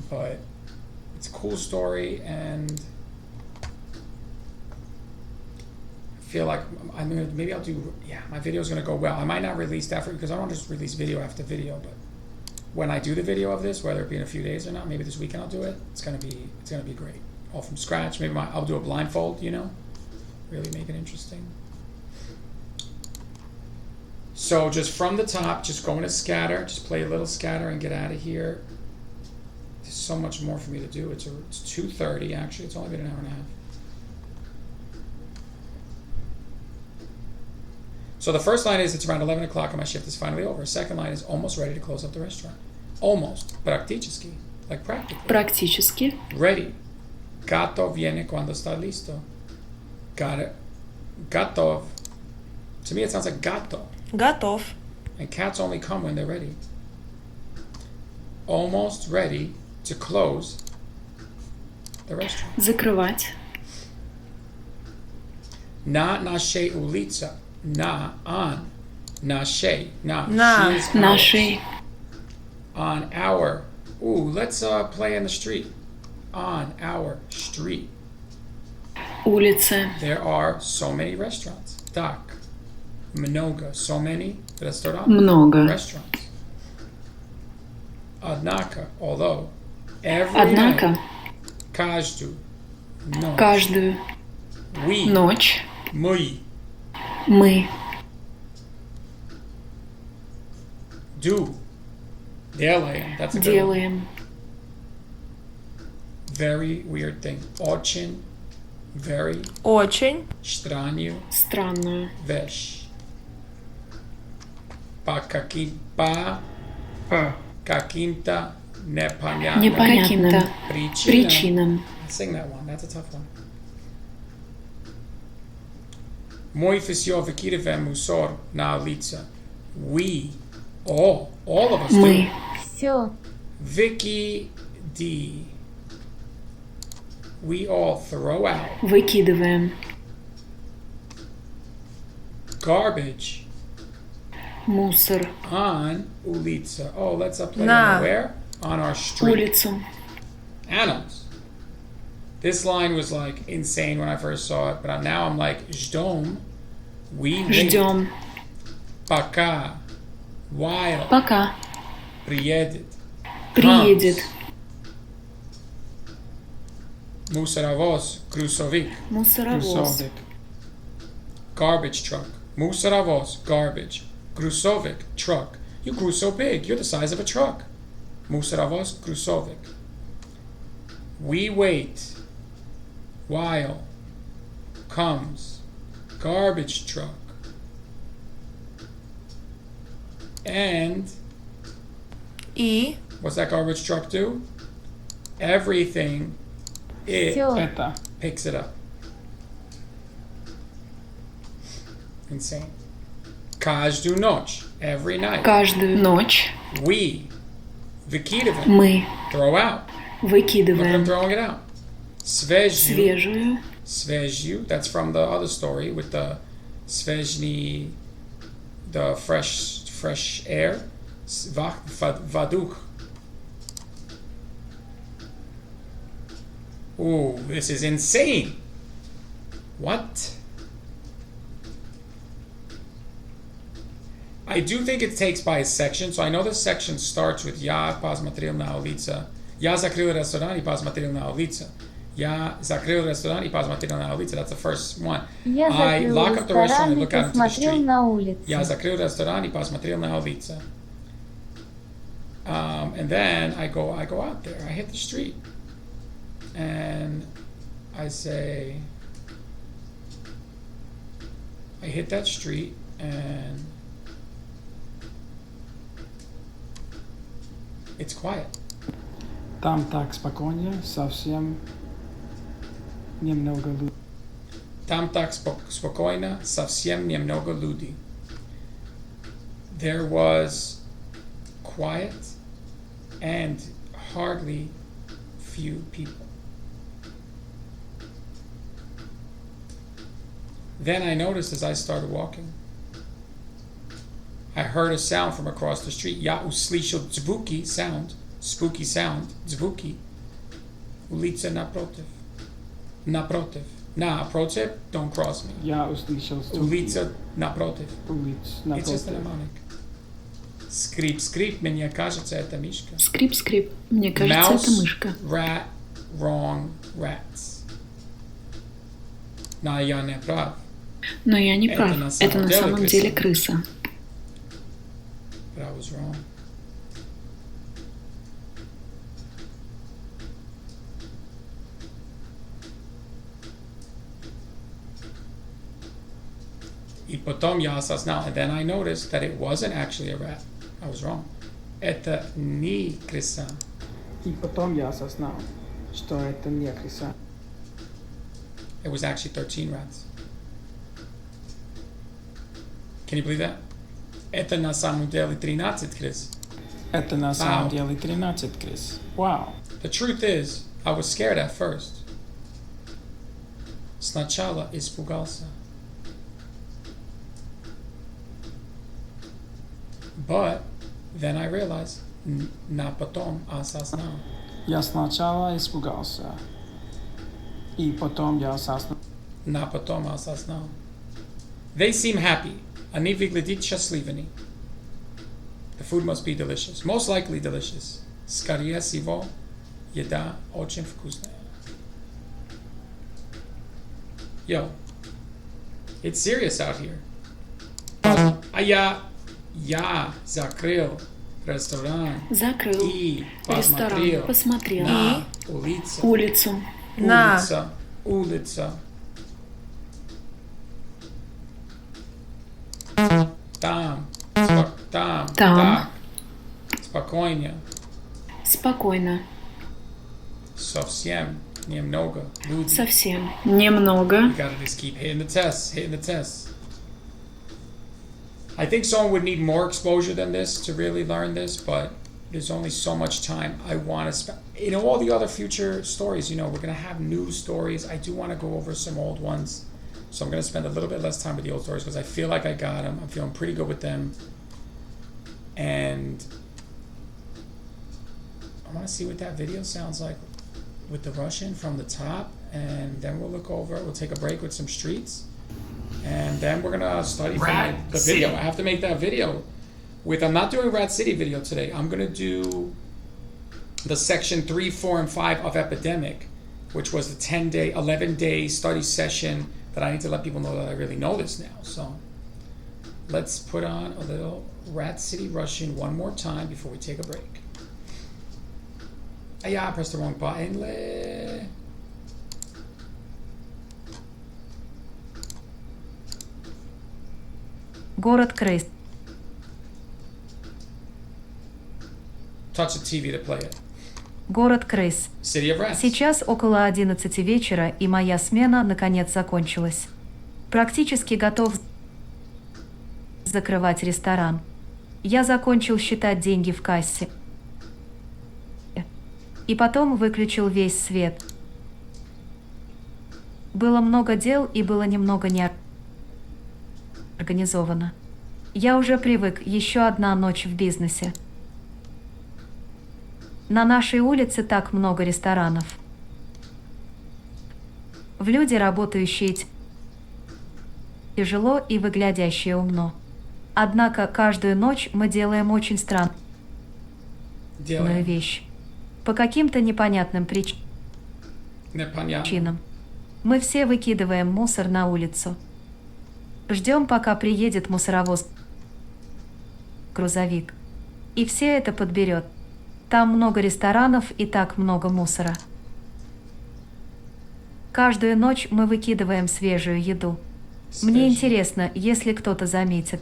But it's a cool story, and I feel like maybe I'll do, my video is gonna go well. I might not release that because I don't want to just release video after video, but when I do the video of this, whether it be in a few days or not, maybe this weekend I'll do it. It's gonna be great. All from scratch. Maybe I'll do a blindfold. You know, really make it interesting. So just from the top, just go into scatter, just play a little scatter and get out of here. There's so much more for me to do. It's 2:30 actually. It's only been an hour and a half. So the first line is it's around 11 o'clock and my shift is finally over. Second line is almost ready to close up the restaurant. Almost. Практически. Like practically.
Практически.
Ready. Готов viene cuando está listo. Got it. Готов. To me it sounds like gato.
Готов.
And cats only come when they're ready. Almost ready to close the restaurant.
Закрывать.
Na нашей улице. Na on. Нашей. Na.
На.
She is
Нашей.
ours. On our. Ooh, let's play in the street. On our street.
Улицы.
There are so many restaurants. Так. Много. So many restaurants.
Много.
Restaurants. Однако, although, every
Однако,
night, каждую ночь,
каждую
we,
ночь
мы,
мы
do, делаем, that's a good one.
делаем
Very weird thing. Очень, very,
Очень.
странную
странную
вещь. По каким-то непонятным
непонятным
причинам.
причинам.
Sing that one. That's a tough one. Мы все выкидываем мусор на улице. We, all of us
Мы
do.
Все.
Выкиди. We all throw out
выкидываем
garbage
мусор
on улица. Oh, let's play
На.
where? On our street.
улицу.
Animals. This line was like insane when I first saw it, but now I'm like, ждем. We wait.
Ждем,
Пока. While.
пока
Приедет.
приедет
Comes. Мусоровоз. Грузовик.
мусоровоз,
Грузовик.
Garbage truck. Мусоровоз. Garbage. Грузовик. Truck. You grew so big. You're the size of a truck. Мусоровоз. Грузовик. We wait. While. Comes. Garbage truck. And
И.
what's that garbage truck do? Everything it
Все.
Это.
picks it up. Insane. Каждую ночь. Every night.
каждую ночь
We. Выкидываем.
мы
Throw out. Look at them
выкидываем
throwing it out. Свежую.
свежую,
Свежую. That's from the other story with the свежний, the fresh air. Вадух. Ooh, this is insane. What? I do think it takes by a section, so I know this section starts with Я посмотрел на улице. Я закрыл ресторан и посмотрел на улице. Я закрыл ресторан и посмотрел на улице. That's the first one.
Я
I
закрыл
lock up the restaurant
ресторан
and
и
look out into the
посмотрел
street.
на улицу.
Я закрыл ресторан и посмотрел на улице. And then I go out there. I hit the street. And I say, I hit that street and it's quiet.
Там так спокойно, совсем немного людей.
Там так спокойно, совсем немного людей. There was quiet and hardly few people. Then I noticed as I started walking, I heard a sound from across the street. Я услышал звуки, sound, spooky sound, звуки. Улица напротив. Напротив. Напротив, don't cross me.
Я услышал звуки.
Улица напротив.
Улиц
It's just a
напротив.
mnemonic. Скрип-скрип, мне кажется, это мишка.
Скрип-скрип. Мне кажется, это мышка.
Rat, wrong, rats. Но я не прав.
Но я не прав. Это на самом деле
крыса.
крыса.
But I was wrong. И потом я осознал, and then I noticed that it wasn't actually a rat. I was wrong. Это не крыса.
И потом я осознал, что это не крыса.
It was actually 13 rats. Can you believe that? Это на самом деле 13 крыс.
Это на самом деле 13 крыс. Вау.
The truth is, I was scared at first. Сначала испугался. But then I realized, на потом осознал.
Я сначала испугался. И потом я осознал.
На потом осознал. They seem happy. Они выглядят счастливыми. The food must be delicious. Most likely delicious. Скорее всего, еда очень вкусная. Yo, it's serious out here. А я закрыл ресторан
Закрыл
и
ресторан, посмотрел
на
улицу.
На.
Улица. Там. Так. Спокойно.
Спокойно.
Совсем немного людей.
Совсем немного.
You gotta just keep hitting the test. I think someone would need more exposure than this to really learn this, but there's only so much time I want to spend. In all the other future stories, we're going to have new stories. I do want to go over some old ones. So I'm going to spend a little bit less time with the old stories because I feel like I got them. I'm feeling pretty good with them. And I want to see what that video sounds like with the Russian from the top. And then we'll look over, we'll take a break with some streets. And then we're gonna study
Rat
the
City.
video. I have to make that video I'm not doing Rat City video today. I'm gonna do the section 3, 4, and 5 of Epidemic, which was the 11-day study session that I need to let people know that I really know this now. So let's put on a little Rat City Russian one more time before we take a break. Yeah, I pressed the wrong button.
Город крыс.
Touch the TV to play it.
Город крыс.
City of Rats.
Сейчас около 11 вечера, и моя смена наконец закончилась. Практически готов закрывать ресторан. Я закончил считать деньги в кассе. И потом выключил весь свет. Было много дел и было немного неорганизовано. Я уже привык, еще одна ночь в бизнесе. На нашей улице так много ресторанов. В люди, работающие тяжело и выглядящие умно. Однако каждую ночь мы делаем очень странную вещь. По каким-то непонятным причинам. Мы все выкидываем мусор на улицу. Ждем, пока приедет мусоровоз-грузовик. И все это подберет. Там много ресторанов и так много мусора. Каждую ночь мы выкидываем свежую еду. Мне интересно, если кто-то заметит.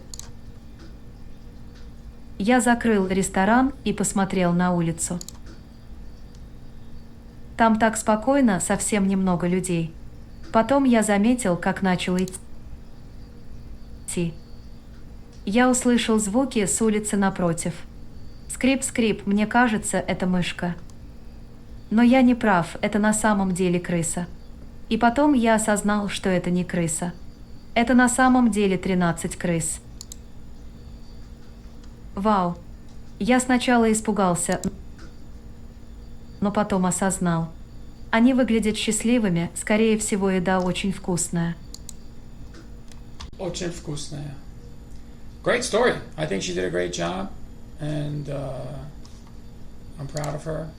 Я закрыл ресторан и посмотрел на улицу. Там так спокойно, совсем немного людей. Потом я заметил, как начал идти. Я услышал звуки с улицы напротив. Скрип-скрип, мне кажется, это мышка. Но я не прав, это на самом деле крыса. И потом я осознал, что это не крыса. Это на самом деле 13 крыс. Вау. Я сначала испугался, но потом осознал. Они выглядят счастливыми, скорее всего, еда очень вкусная.
Очень вкусная. Great story. I think she did a great job. and I'm proud of her.